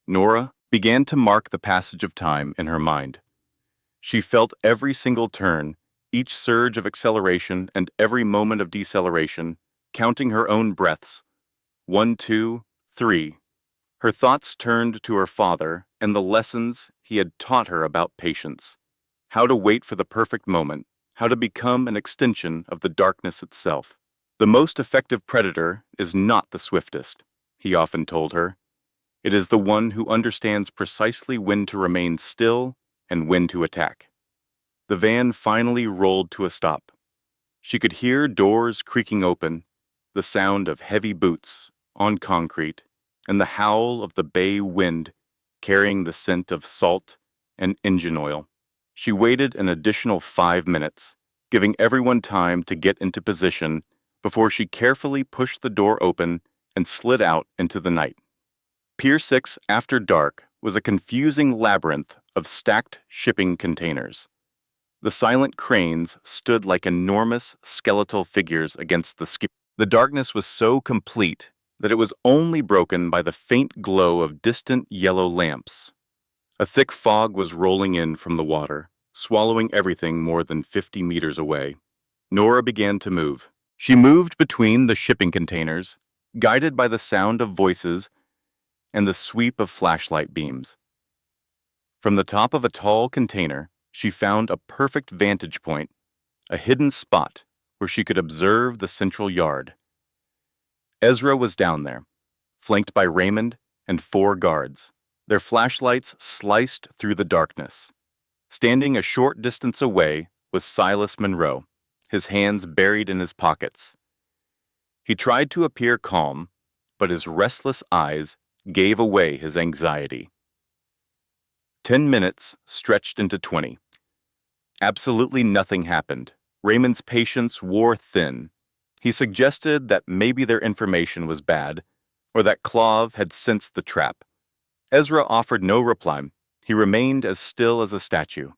Nora began to mark the passage of time in her mind. She felt every single turn, each surge of acceleration and every moment of deceleration, counting her own breaths. 1, 2, 3. Her thoughts turned to her father and the lessons he had taught her about patience, how to wait for the perfect moment, how to become an extension of the darkness itself. "The most effective predator is not the swiftest," he often told her. "It is the one who understands precisely when to remain still and when to attack." The van finally rolled to a stop. She could hear doors creaking open, the sound of heavy boots on concrete, and the howl of the bay wind carrying the scent of salt and engine oil. She waited an additional 5 minutes, giving everyone time to get into position before she carefully pushed the door open and slid out into the night. Pier 6 after dark was a confusing labyrinth of stacked shipping containers. The silent cranes stood like enormous skeletal figures against the sky. The darkness was so complete that it was only broken by the faint glow of distant yellow lamps. A thick fog was rolling in from the water, swallowing everything more than 50 meters away. Nora began to move. She moved between the shipping containers, guided by the sound of voices and the sweep of flashlight beams. From the top of a tall container, she found a perfect vantage point, a hidden spot where she could observe the central yard. Ezra was down there, flanked by Raymond and 4 guards. Their flashlights sliced through the darkness. Standing a short distance away was Silas Monroe, his hands buried in his pockets. He tried to appear calm, but his restless eyes gave away his anxiety. 10 minutes stretched into 20. Absolutely nothing happened. Raymond's patience wore thin. He suggested that maybe their information was bad, or that Claude had sensed the trap. Ezra offered no reply. He remained as still as a statue,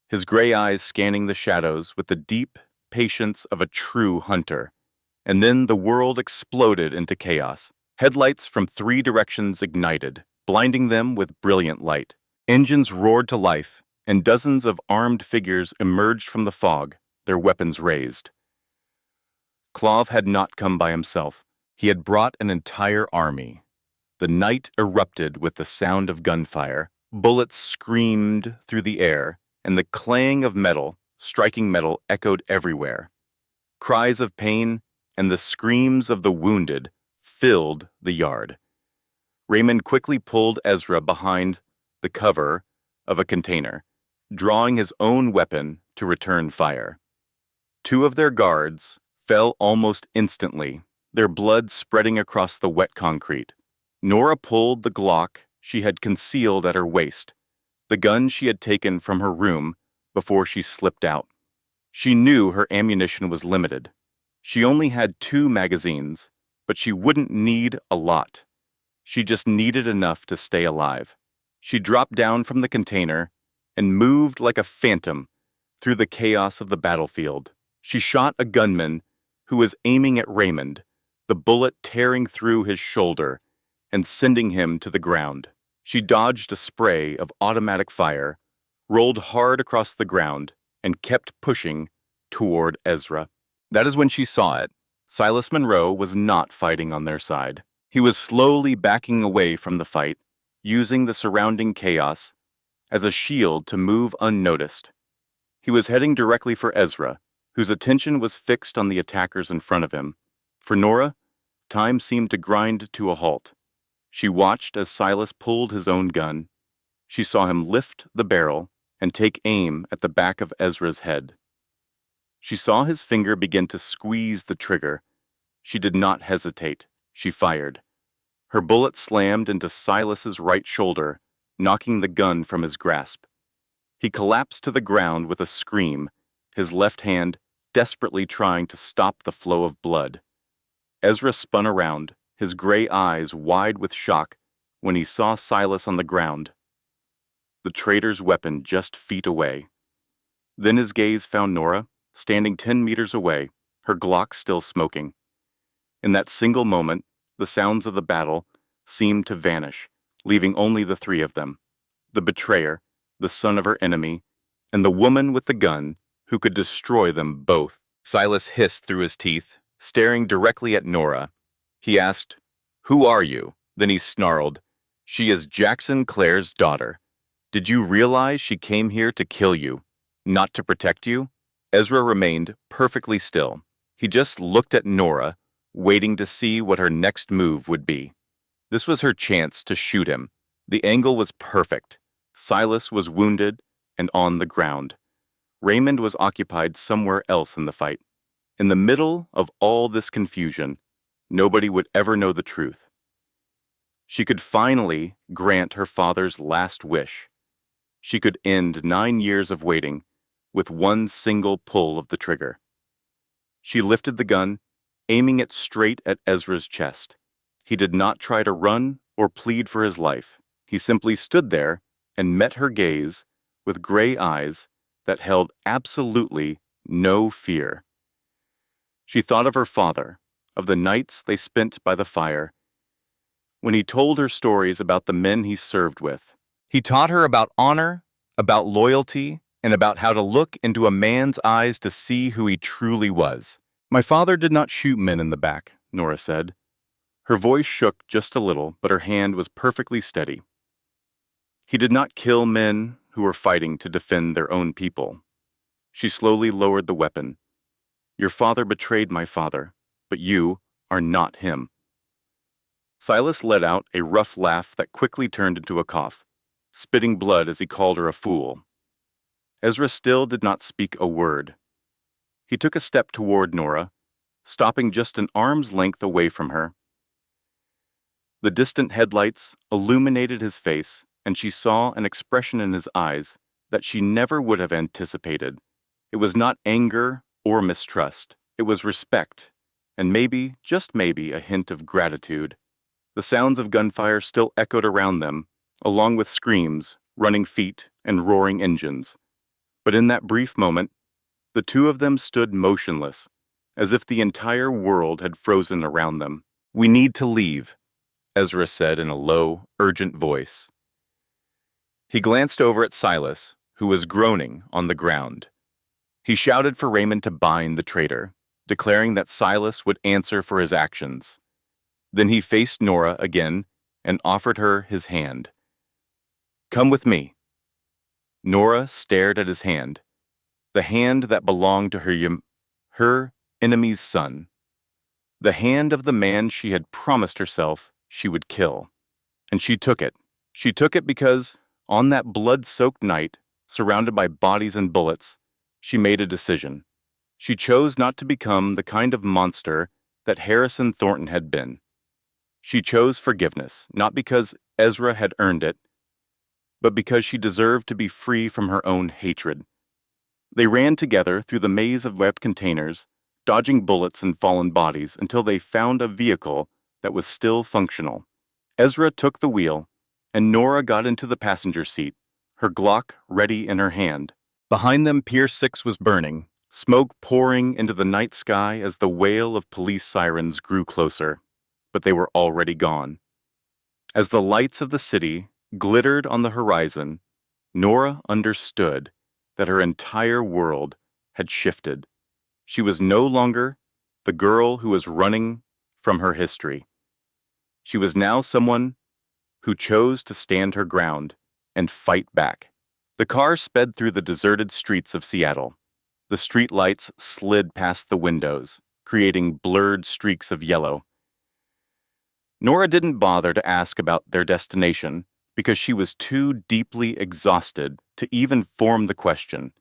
his gray eyes scanning the shadows with the deep patience of a true hunter. And then the world exploded into chaos. Headlights from 3 directions ignited, blinding them with brilliant light. Engines roared to life, and dozens of armed figures emerged from the fog, their weapons raised. Claude had not come by himself. He had brought an entire army. The night erupted with the sound of gunfire. Bullets screamed through the air, and the clang of metal, striking metal, echoed everywhere. Cries of pain and the screams of the wounded filled the yard. Raymond quickly pulled Ezra behind the cover of a container, drawing his own weapon to return fire. 2 of their guards fell almost instantly, their blood spreading across the wet concrete. Nora pulled the Glock she had concealed at her waist, the gun she had taken from her room before she slipped out. She knew her ammunition was limited. She only had 2 magazines, but she wouldn't need a lot. She just needed enough to stay alive. She dropped down from the container and moved like a phantom through the chaos of the battlefield. She shot a gunman who was aiming at Raymond, the bullet tearing through his shoulder and sending him to the ground. She dodged a spray of automatic fire, rolled hard across the ground, and kept pushing toward Ezra. That is when she saw it. Silas Monroe was not fighting on their side. He was slowly backing away from the fight, using the surrounding chaos as a shield to move unnoticed. He was heading directly for Ezra, whose attention was fixed on the attackers in front of him. For Nora, time seemed to grind to a halt. She watched as Silas pulled his own gun. She saw him lift the barrel and take aim at the back of Ezra's head. She saw his finger begin to squeeze the trigger. She did not hesitate. She fired. Her bullet slammed into Silas's right shoulder, knocking the gun from his grasp. He collapsed to the ground with a scream, his left hand desperately trying to stop the flow of blood. Ezra spun around, his gray eyes wide with shock, when he saw Silas on the ground, the traitor's weapon just feet away. Then his gaze found Nora, standing 10 meters away, her Glock still smoking. In that single moment, the sounds of the battle seemed to vanish, leaving only the 3 of them: the betrayer, the son of her enemy, and the woman with the gun who could destroy them both. Silas hissed through his teeth, staring directly at Nora. He asked, "Who are you?" Then he snarled, "She is Jackson Clare's daughter. Did you realize she came here to kill you, not to protect you?" Ezra remained perfectly still. He just looked at Nora, waiting to see what her next move would be. This was her chance to shoot him. The angle was perfect. Silas was wounded and on the ground. Raymond was occupied somewhere else in the fight. In the middle of all this confusion, nobody would ever know the truth. She could finally grant her father's last wish. She could end 9 years of waiting with one single pull of the trigger. She lifted the gun, aiming it straight at Ezra's chest. He did not try to run or plead for his life. He simply stood there and met her gaze with gray eyes that held absolutely no fear. She thought of her father, of the nights they spent by the fire, when he told her stories about the men he served with. He taught her about honor, about loyalty, and about how to look into a man's eyes to see who he truly was. My father did not shoot men in the back, Nora said. Her voice shook just a little, but her hand was perfectly steady. He did not kill men who were fighting to defend their own people. She slowly lowered the weapon. Your father betrayed my father, but you are not him. Silas let out a rough laugh that quickly turned into a cough, spitting blood as he called her a fool. Ezra still did not speak a word. He took a step toward Nora, stopping just an arm's length away from her. The distant headlights illuminated his face, and she saw an expression in his eyes that she never would have anticipated. It was not anger or mistrust. It was respect, and maybe, just maybe, a hint of gratitude. The sounds of gunfire still echoed around them, along with screams, running feet, and roaring engines. But in that brief moment, the two of them stood motionless, as if the entire world had frozen around them. We need to leave, Ezra said in a low, urgent voice. He glanced over at Silas, who was groaning on the ground. He shouted for Raymond to bind the traitor, declaring that Silas would answer for his actions. Then he faced Nora again and offered her his hand. Come with me. Nora stared at his hand, the hand that belonged to her enemy's son, the hand of the man she had promised herself she would kill. And she took it. She took it because, on that blood-soaked night, surrounded by bodies and bullets, she made a decision. She chose not to become the kind of monster that Harrison Thornton had been. She chose forgiveness, not because Ezra had earned it, but because she deserved to be free from her own hatred. They ran together through the maze of wet containers, dodging bullets and fallen bodies until they found a vehicle that was still functional. Ezra took the wheel, and Nora got into the passenger seat, her Glock ready in her hand. Behind them, Pier 6 was burning, smoke pouring into the night sky as the wail of police sirens grew closer, but they were already gone. As the lights of the city glittered on the horizon, Nora understood that her entire world had shifted. She was no longer the girl who was running from her history. She was now someone who chose to stand her ground and fight back. The car sped through the deserted streets of Seattle. The street lights slid past the windows, creating blurred streaks of yellow. Nora didn't bother to ask about their destination because she was too deeply exhausted to even form the question.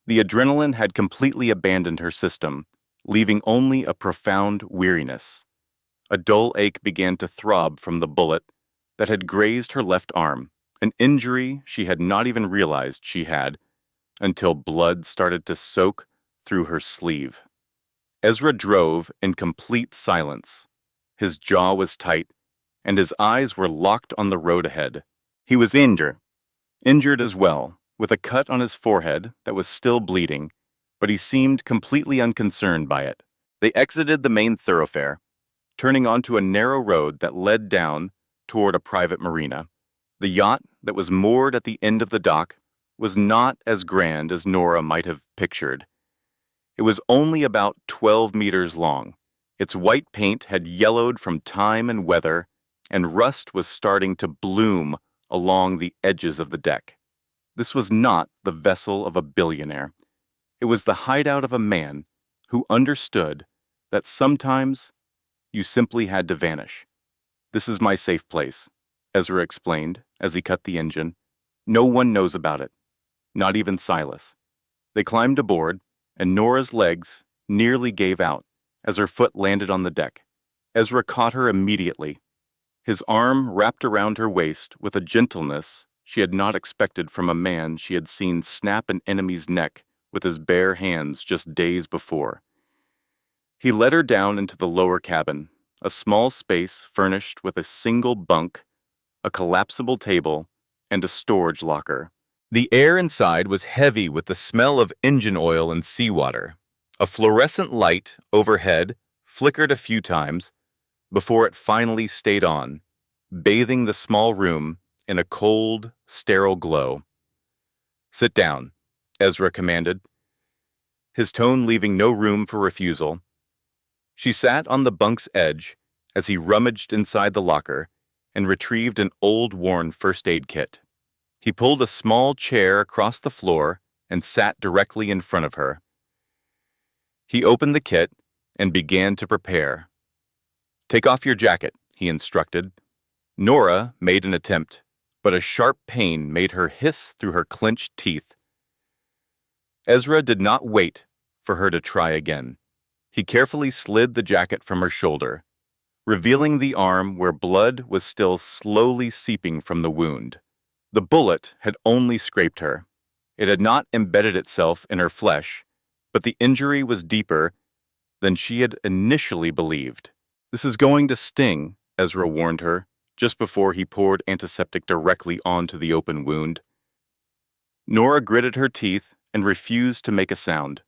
The adrenaline had completely abandoned her system, leaving only a profound weariness. A dull ache began to throb from the bullet that had grazed her left arm, an injury she had not even realized she had, until blood started to soak through her sleeve. Ezra drove in complete silence. His jaw was tight, and his eyes were locked on the road ahead. He was injured as well, with a cut on his forehead that was still bleeding, but he seemed completely unconcerned by it. They exited the main thoroughfare, turning onto a narrow road that led down toward a private marina. The yacht that was moored at the end of the dock was not as grand as Nora might have pictured. It was only about 12 meters long. Its white paint had yellowed from time and weather, and rust was starting to bloom along the edges of the deck. This was not the vessel of a billionaire. It was the hideout of a man who understood that sometimes you simply had to vanish. This is my safe place, Ezra explained as he cut the engine. No one knows about it, not even Silas. They climbed aboard, and Nora's legs nearly gave out as her foot landed on the deck. Ezra caught her immediately, his arm wrapped around her waist with a gentleness she had not expected from a man she had seen snap an enemy's neck with his bare hands just days before. He led her down into the lower cabin, a small space furnished with a single bunk, a collapsible table, and a storage locker. The air inside was heavy with the smell of engine oil and seawater. A fluorescent light overhead flickered a few times before it finally stayed on, bathing the small room in a cold, sterile glow. "Sit down," Ezra commanded, his tone leaving no room for refusal. She sat on the bunk's edge as he rummaged inside the locker and retrieved an old, worn first aid kit. He pulled a small chair across the floor and sat directly in front of her. He opened the kit and began to prepare. "Take off your jacket," he instructed. Nora made an attempt, but a sharp pain made her hiss through her clenched teeth. Ezra did not wait for her to try again. He carefully slid the jacket from her shoulder, revealing the arm where blood was still slowly seeping from the wound. The bullet had only scraped her. It had not embedded itself in her flesh, but the injury was deeper than she had initially believed. "This is going to sting," Ezra warned her, just before he poured antiseptic directly onto the open wound. Nora gritted her teeth and refused to make a sound.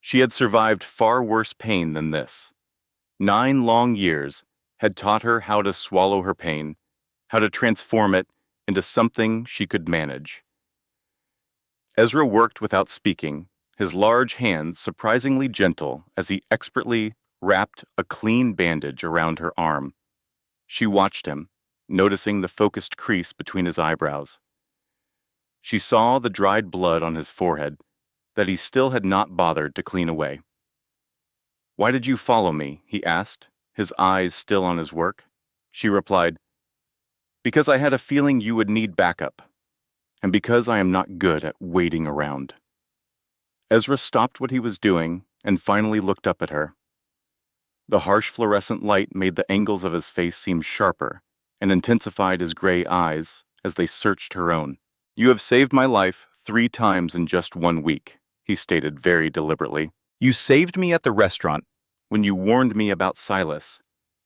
She had survived far worse pain than this. 9 long years had taught her how to swallow her pain, how to transform it into something she could manage. Ezra worked without speaking, his large hands surprisingly gentle as he expertly wrapped a clean bandage around her arm. She watched him, noticing the focused crease between his eyebrows. She saw the dried blood on his forehead that he still had not bothered to clean away. "Why did you follow me?" he asked, his eyes still on his work. She replied, "Because I had a feeling you would need backup, and because I am not good at waiting around." Ezra stopped what he was doing and finally looked up at her. The harsh fluorescent light made the angles of his face seem sharper and intensified his gray eyes as they searched her own. "You have saved my life 3 times in just 1 week, he stated very deliberately. "You saved me at the restaurant when you warned me about Silas,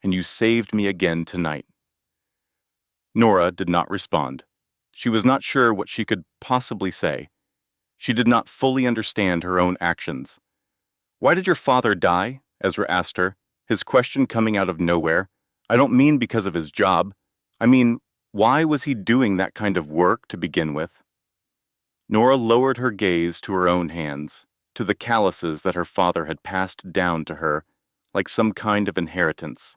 and you saved me again tonight." Nora did not respond. She was not sure what she could possibly say. She did not fully understand her own actions. "Why did your father die?" Ezra asked her, his question coming out of nowhere. "I don't mean because of his job. I mean, why was he doing that kind of work to begin with?" Nora lowered her gaze to her own hands, to the calluses that her father had passed down to her like some kind of inheritance.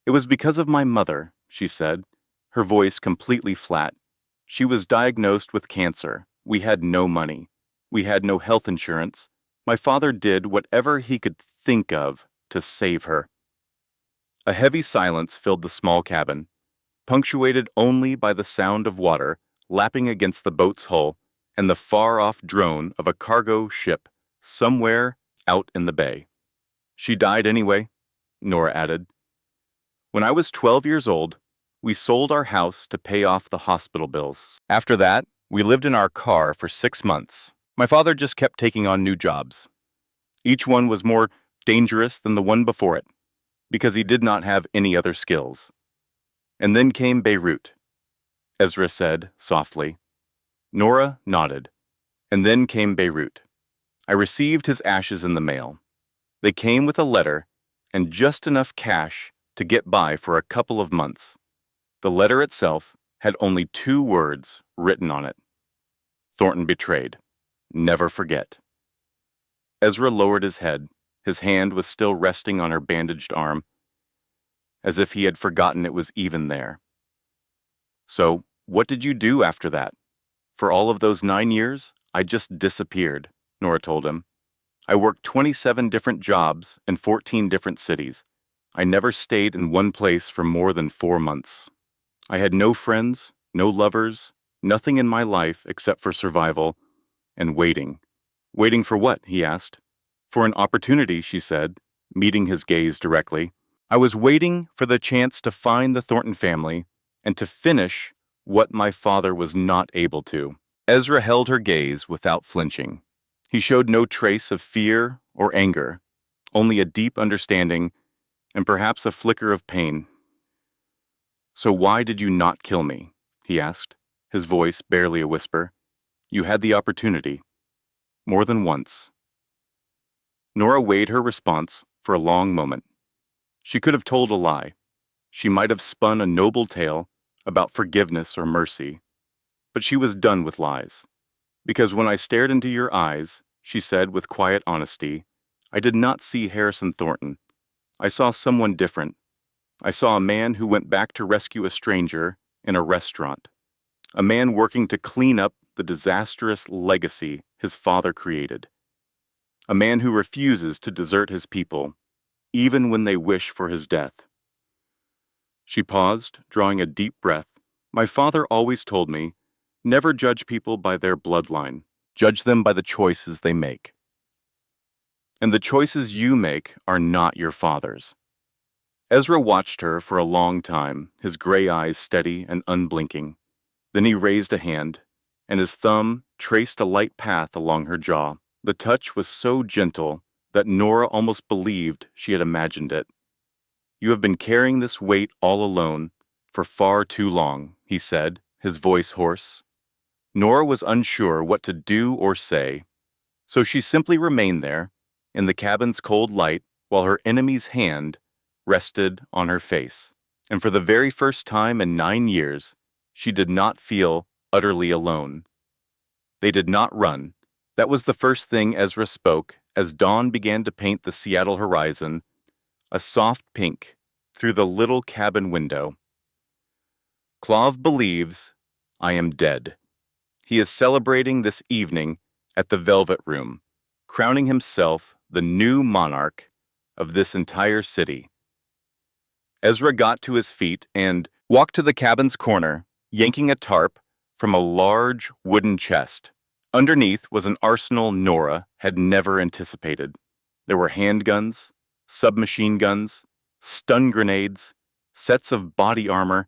"It was because of my mother," she said, her voice completely flat. "She was diagnosed with cancer. We had no money. We had no health insurance. My father did whatever he could think of to save her." A heavy silence filled the small cabin, punctuated only by the sound of water lapping against the boat's hull and the far-off drone of a cargo ship somewhere out in the bay. "She died anyway," Nora added. "When I was 12 years old, we sold our house to pay off the hospital bills. After that, we lived in our car for 6 months. My father just kept taking on new jobs. Each one was more dangerous than the one before it, because he did not have any other skills. And then came Beirut," Ezra said softly. Nora nodded. "And then came Beirut. I received his ashes in the mail. They came with a letter and just enough cash to get by for a couple of months. The letter itself had only 2 words written on it. Thornton betrayed. Never forget." Ezra lowered his head. His hand was still resting on her bandaged arm, as if he had forgotten it was even there. "So, what did you do after that?" "For all of those 9 years, I just disappeared," Nora told him. "I worked 27 different jobs in 14 different cities. I never stayed in one place for more than 4 months. I had no friends, no lovers, nothing in my life except for survival and waiting." "Waiting for what?" he asked. "For an opportunity," she said, meeting his gaze directly. "I was waiting for the chance to find the Thornton family and to finish what my father was not able to." Ezra held her gaze without flinching. He showed no trace of fear or anger, only a deep understanding and perhaps a flicker of pain. "So why did you not kill me?" he asked, his voice barely a whisper. You had the opportunity, more than once. Nora weighed her response for a long moment. She could have told a lie. She might have spun a noble tale about forgiveness or mercy, but she was done with lies. Because when I stared into your eyes, she said with quiet honesty, I did not see Harrison Thornton. I saw someone different. I saw a man who went back to rescue a stranger in a restaurant. A man working to clean up the disastrous legacy his father created. A man who refuses to desert his people, even when they wish for his death. She paused, drawing a deep breath. My father always told me, never judge people by their bloodline. Judge them by the choices they make. And the choices you make are not your father's. Ezra watched her for a long time, his gray eyes steady and unblinking. Then he raised a hand, and his thumb traced a light path along her jaw. The touch was so gentle that Nora almost believed she had imagined it. You have been carrying this weight all alone for far too long, he said, his voice hoarse. Nora was unsure what to do or say, so she simply remained there, in the cabin's cold light, while her enemy's hand rested on her face. And for the very first time in 9 years, she did not feel utterly alone. They did not run. That was the first thing Ezra spoke as dawn began to paint the Seattle horizon, a soft pink, through the little cabin window. Claude believes I am dead. He is celebrating this evening at the Velvet Room, crowning himself the new monarch of this entire city. Ezra got to his feet and walked to the cabin's corner, yanking a tarp from a large wooden chest. Underneath was an arsenal Nora had never anticipated. There were handguns, submachine guns, stun grenades, sets of body armor,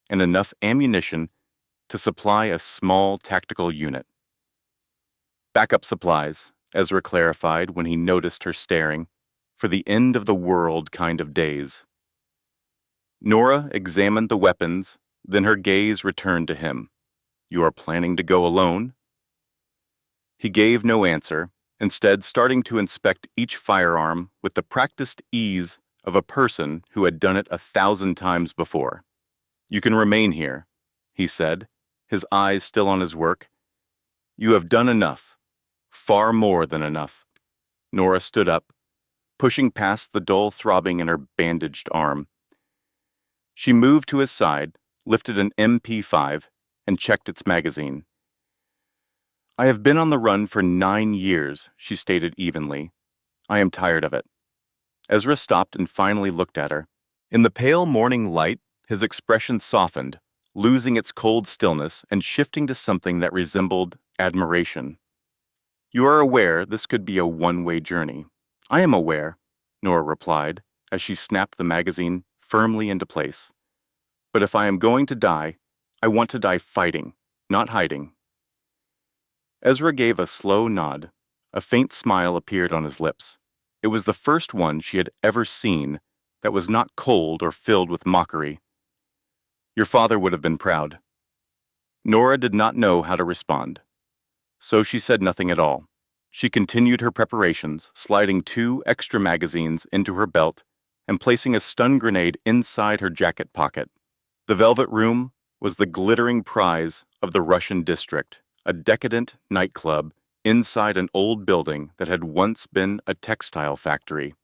and enough ammunition to supply a small tactical unit. Backup supplies, Ezra clarified when he noticed her staring, for the end of the world kind of days. Nora examined the weapons, then her gaze returned to him. You are planning to go alone? He gave no answer, instead starting to inspect each firearm with the practiced ease of a person who had done it 1,000 times before. You can remain here, he said, his eyes still on his work. You have done enough, far more than enough. Nora stood up, pushing past the dull throbbing in her bandaged arm. She moved to his side, lifted an MP5, and checked its magazine. I have been on the run for 9 years, she stated evenly. I am tired of it. Ezra stopped and finally looked at her. In the pale morning light, his expression softened, losing its cold stillness and shifting to something that resembled admiration. You are aware this could be a one-way journey. I am aware, Nora replied, as she snapped the magazine firmly into place. But if I am going to die, I want to die fighting, not hiding. Ezra gave a slow nod. A faint smile appeared on his lips. It was the first one she had ever seen that was not cold or filled with mockery. Your father would have been proud. Nora did not know how to respond, so she said nothing at all. She continued her preparations, sliding 2 extra magazines into her belt and placing a stun grenade inside her jacket pocket. The Velvet Room was the glittering prize of the Russian district, a decadent nightclub inside an old building that had once been a textile factory.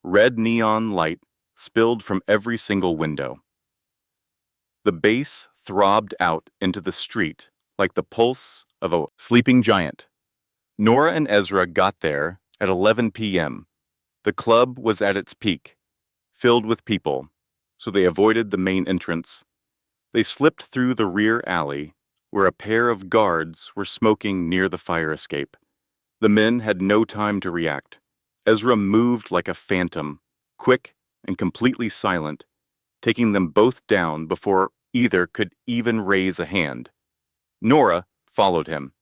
Red neon light spilled from every single window. The bass throbbed out into the street like the pulse of a sleeping giant. Nora and Ezra got there at 11 p.m. The club was at its peak, filled with people, so they avoided the main entrance. They slipped through the rear alley, where a pair of guards were smoking near the fire escape. The men had no time to react. Ezra moved like a phantom, quick and completely silent, taking them both down before either could even raise a hand. Nora followed him,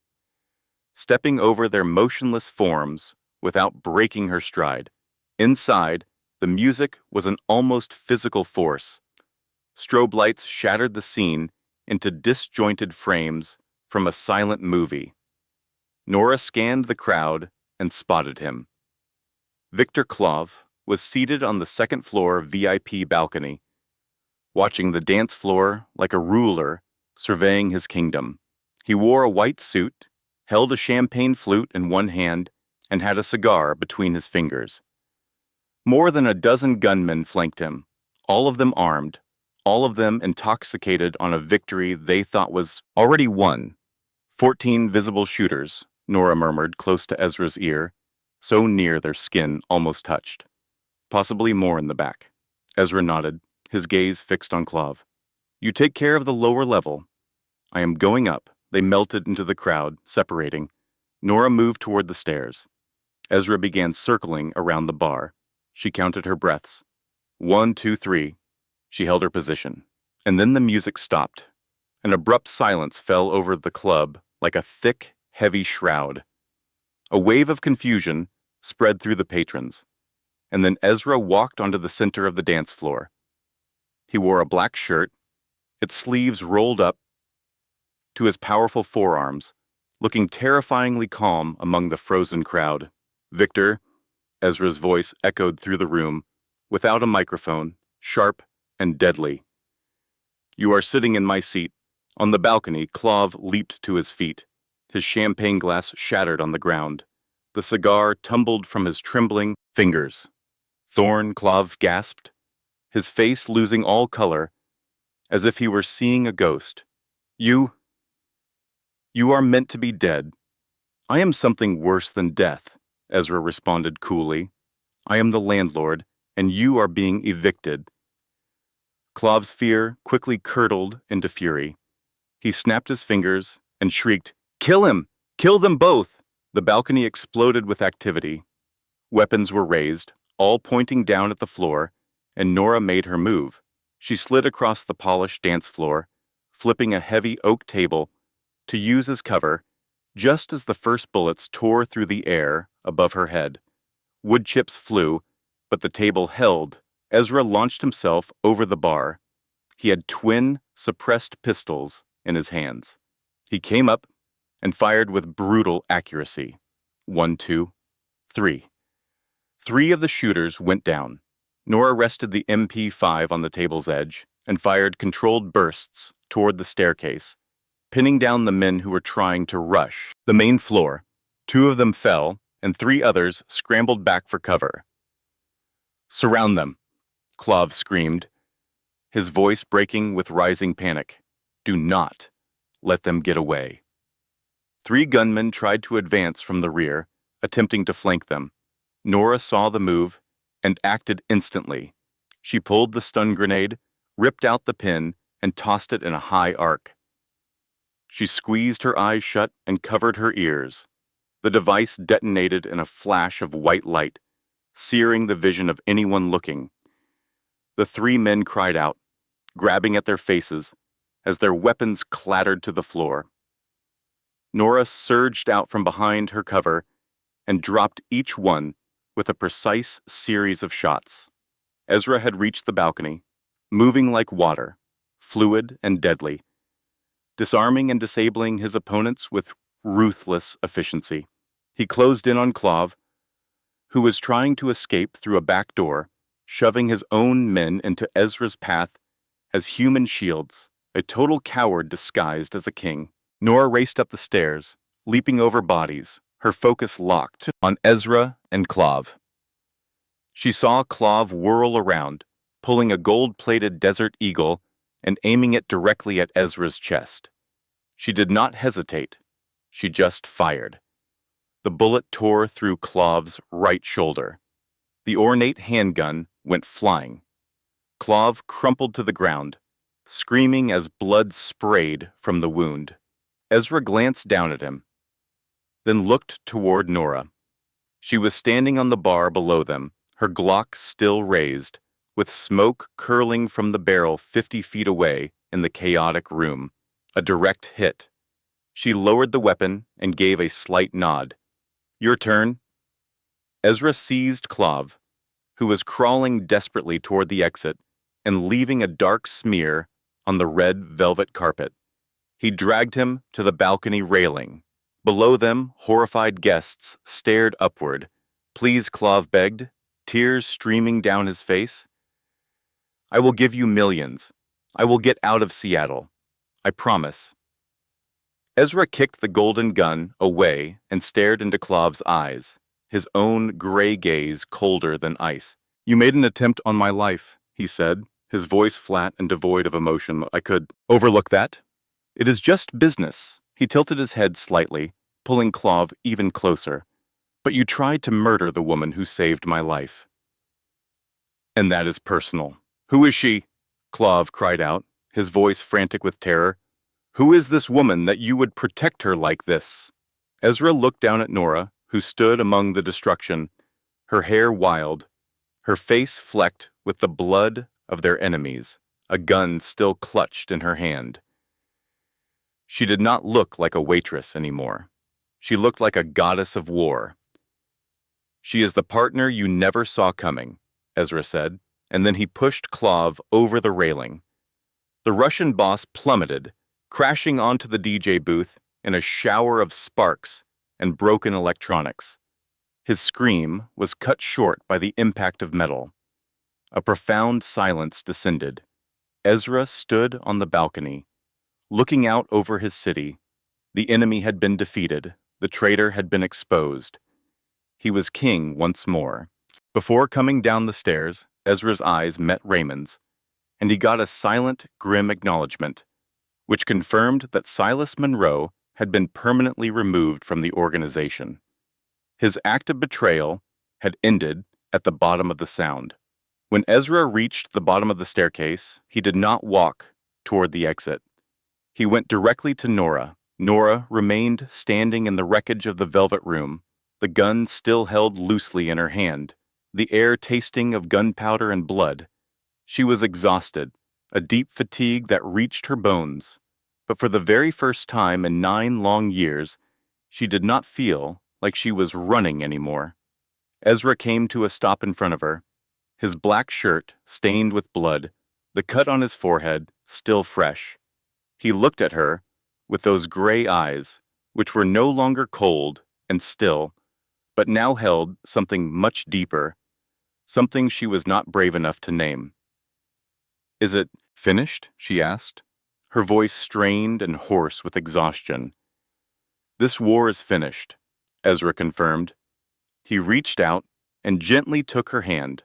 stepping over their motionless forms without breaking her stride. Inside, the music was an almost physical force. Strobe lights shattered the scene into disjointed frames from a silent movie. Nora scanned the crowd and spotted him. Victor Klov was seated on the second floor VIP balcony, watching the dance floor like a ruler surveying his kingdom. He wore a white suit, held a champagne flute in one hand, and had a cigar between his fingers. More than a dozen gunmen flanked him, all of them armed, all of them intoxicated on a victory they thought was already won. 14 visible shooters, Nora murmured close to Ezra's ear, so near their skin almost touched. Possibly more in the back. Ezra nodded, his gaze fixed on Klov. You take care of the lower level. I am going up. They melted into the crowd, separating. Nora moved toward the stairs. Ezra began circling around the bar. She counted her breaths. 1, 2, 3. She held her position. And then the music stopped. An abrupt silence fell over the club like a thick, heavy shroud. A wave of confusion spread through the patrons. And then Ezra walked onto the center of the dance floor. He wore a black shirt, its sleeves rolled up to his powerful forearms, looking terrifyingly calm among the frozen crowd. Victor, Ezra's voice echoed through the room, without a microphone, sharp and deadly. You are sitting in my seat. On the balcony, Klov leaped to his feet. His champagne glass shattered on the ground. The cigar tumbled from his trembling fingers. Thorn, Klov gasped, his face losing all color, as if he were seeing a ghost. You are meant to be dead. I am something worse than death, Ezra responded coolly. I am the landlord, and you are being evicted. Klov's fear quickly curdled into fury. He snapped his fingers and shrieked, Kill him! Kill them both! The balcony exploded with activity. Weapons were raised, all pointing down at the floor, and Nora made her move. She slid across the polished dance floor, flipping a heavy oak table to use as cover, just as the first bullets tore through the air above her head. Wood chips flew, but the table held. Ezra launched himself over the bar. He had twin, suppressed pistols in his hands. He came up and fired with brutal accuracy. 1, 2, 3. 3 of the shooters went down. Nora rested the MP5 on the table's edge and fired controlled bursts toward the staircase, pinning down the men who were trying to rush the main floor. 2 of them fell, and 3 others scrambled back for cover. Surround them, Klov screamed, his voice breaking with rising panic. Do not let them get away. 3 gunmen tried to advance from the rear, attempting to flank them. Nora saw the move and acted instantly. She pulled the stun grenade, ripped out the pin, and tossed it in a high arc. She squeezed her eyes shut and covered her ears. The device detonated in a flash of white light, searing the vision of anyone looking. The 3 men cried out, grabbing at their faces, as their weapons clattered to the floor. Nora surged out from behind her cover and dropped each one with a precise series of shots. Ezra had reached the balcony, moving like water, fluid and deadly, disarming and disabling his opponents with ruthless efficiency. He closed in on Klov, who was trying to escape through a back door, shoving his own men into Ezra's path as human shields, a total coward disguised as a king. Nora raced up the stairs, leaping over bodies, her focus locked on Ezra and Klov. She saw Klov whirl around, pulling a gold-plated Desert Eagle and aiming it directly at Ezra's chest. She did not hesitate. She just fired. The bullet tore through Klov's right shoulder. The ornate handgun went flying. Klov crumpled to the ground, screaming as blood sprayed from the wound. Ezra glanced down at him, then looked toward Nora. She was standing on the bar below them, her Glock still raised, with smoke curling from the barrel 50 feet away in the chaotic room. A direct hit. She lowered the weapon and gave a slight nod. Your turn. Ezra seized Klov, who was crawling desperately toward the exit and leaving a dark smear on the red velvet carpet. He dragged him to the balcony railing. Below them, horrified guests stared upward. "Please," Clav begged, tears streaming down his face. "I will give you millions. I will get out of Seattle. I promise." Ezra kicked the golden gun away and stared into Clav's eyes, his own gray gaze colder than ice. "You made an attempt on my life," he said, his voice flat and devoid of emotion. "I could overlook that. It is just business." He tilted his head slightly, pulling Clav even closer. "But you tried to murder the woman who saved my life. And that is personal." "Who is she?" Clav cried out, his voice frantic with terror. "Who is this woman that you would protect her like this?" Ezra looked down at Nora, who stood among the destruction, her hair wild, her face flecked with the blood of their enemies, a gun still clutched in her hand. She did not look like a waitress anymore. She looked like a goddess of war. "She is the partner you never saw coming," Ezra said, and then he pushed Clav over the railing. The Russian boss plummeted, crashing onto the DJ booth in a shower of sparks and broken electronics. His scream was cut short by the impact of metal. A profound silence descended. Ezra stood on the balcony, looking out over his city. The enemy had been defeated. The traitor had been exposed. He was king once more. Before coming down the stairs, Ezra's eyes met Raymond's, and he got a silent, grim acknowledgement, which confirmed that Silas Monroe had been permanently removed from the organization. His act of betrayal had ended at the bottom of the sound. When Ezra reached the bottom of the staircase, he did not walk toward the exit. He went directly to Nora. Nora remained standing in the wreckage of the velvet room, the gun still held loosely in her hand, the air tasting of gunpowder and blood. She was exhausted, a deep fatigue that reached her bones. But for the very first time in 9 long years, she did not feel like she was running anymore. Ezra came to a stop in front of her, his black shirt stained with blood, the cut on his forehead still fresh. He looked at her with those gray eyes, which were no longer cold and still, but now held something much deeper, something she was not brave enough to name. "Is it finished?" she asked, her voice strained and hoarse with exhaustion. "This war is finished," Ezra confirmed. He reached out and gently took her hand,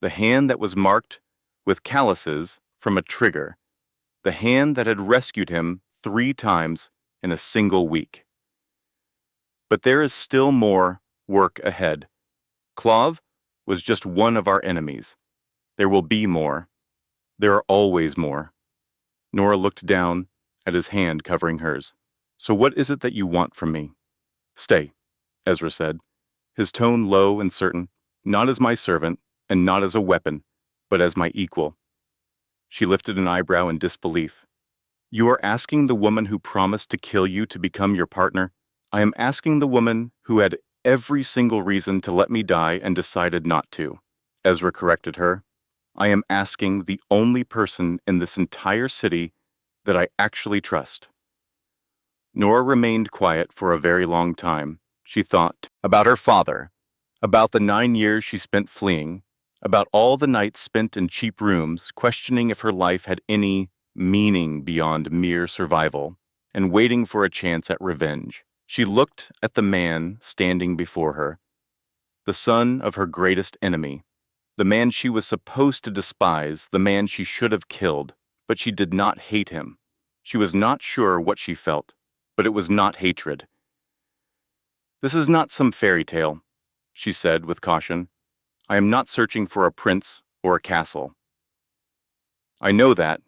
the hand that was marked with calluses from a trigger, the hand that had rescued him 3 times in a single week. "But there is still more work ahead. Clav was just one of our enemies. There will be more. There are always more." Nora looked down at his hand covering hers. "So what is it that you want from me?" "Stay," Ezra said, his tone low and certain, "not as my servant and not as a weapon, but as my equal." She lifted an eyebrow in disbelief. "You are asking the woman who promised to kill you to become your partner?" "I am asking the woman who had every single reason to let me die and decided not to," Ezra corrected her. "I am asking the only person in this entire city that I actually trust." Nora remained quiet for a very long time. She thought about her father, about the 9 years she spent fleeing, about all the nights spent in cheap rooms, questioning if her life had any meaning beyond mere survival, and waiting for a chance at revenge. She looked at the man standing before her, the son of her greatest enemy, the man she was supposed to despise, the man she should have killed, but she did not hate him. She was not sure what she felt, but it was not hatred. "This is not some fairy tale," she said with caution. "I am not searching for a prince or a castle." "I know that,"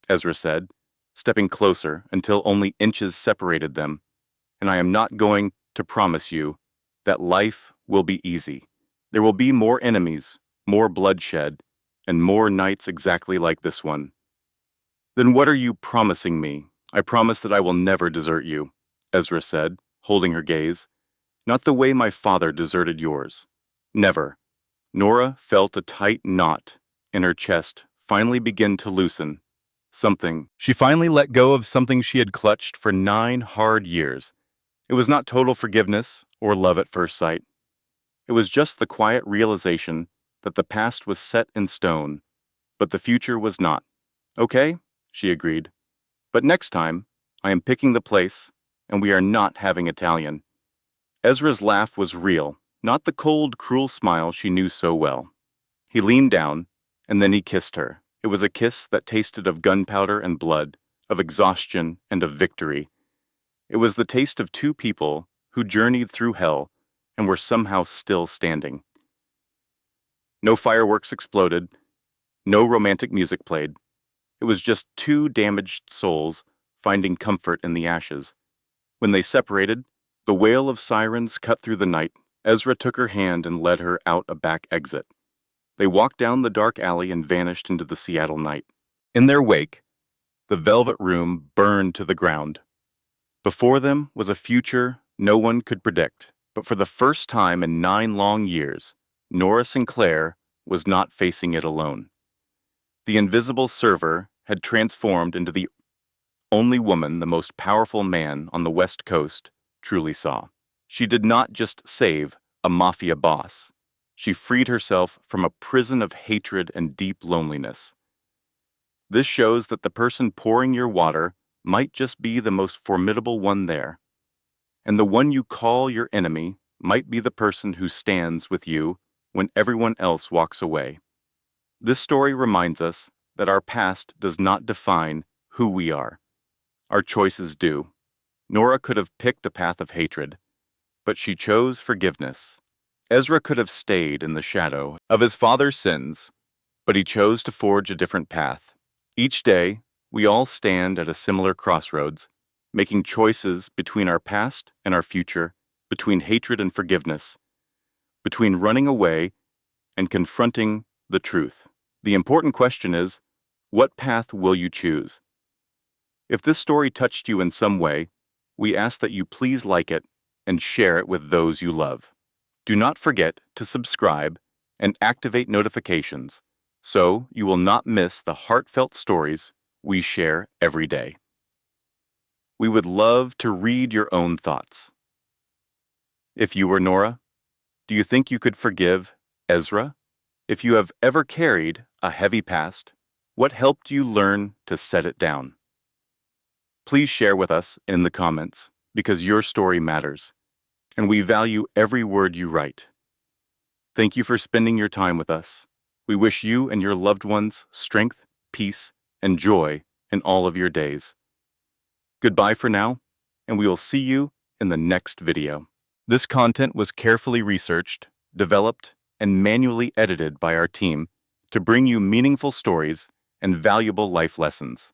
Ezra said, stepping closer until only inches separated them, "and I am not going to promise you that life will be easy. There will be more enemies, more bloodshed, and more nights exactly like this one." "Then what are you promising me?" "I promise that I will never desert you," Ezra said, holding her gaze. "Not the way my father deserted yours. Never." Nora felt a tight knot in her chest finally begin to loosen. She finally let go of something she had clutched for 9 hard years, It was not total forgiveness or love at first sight. It was just the quiet realization that the past was set in stone, but the future was not. Okay, she agreed. But next time, I am picking the place, and we are not having Italian. Ezra's laugh was real, not the cold, cruel smile she knew so well. He leaned down, and then he kissed her. It was a kiss that tasted of gunpowder and blood, of exhaustion and of victory. It was the taste of two people who journeyed through hell and were somehow still standing. No fireworks exploded, no romantic music played. It was just two damaged souls finding comfort in the ashes. When they separated, the wail of sirens cut through the night. Ezra took her hand and led her out a back exit. They walked down the dark alley and vanished into the Seattle night. In their wake, the velvet room burned to the ground. Before them was a future no one could predict, but for the first time in 9 long years, Nora Sinclair was not facing it alone. The invisible server had transformed into the only woman the most powerful man on the West Coast truly saw. She did not just save a mafia boss. She freed herself from a prison of hatred and deep loneliness. This shows that the person pouring your water might just be the most formidable one there, and the one you call your enemy might be the person who stands with you when everyone else walks away. This story reminds us that our past does not define who we are. Our choices do. Nora could have picked a path of hatred, but she chose forgiveness. Ezra could have stayed in the shadow of his father's sins, but he chose to forge a different path. Each day, we all stand at a similar crossroads, making choices between our past and our future, between hatred and forgiveness, between running away and confronting the truth. The important question is, what path will you choose? If this story touched you in some way, we ask that you please like it and share it with those you love. Do not forget to subscribe and activate notifications so you will not miss the heartfelt stories we share every day. We would love to read your own thoughts. If you were Nora, do you think you could forgive Ezra? If you have ever carried a heavy past, what helped you learn to set it down? Please share with us in the comments because your story matters, and we value every word you write. Thank you for spending your time with us. We wish you and your loved ones strength, peace, and joy in all of your days. Goodbye for now, and we will see you in the next video. This content was carefully researched, developed, and manually edited by our team to bring you meaningful stories and valuable life lessons.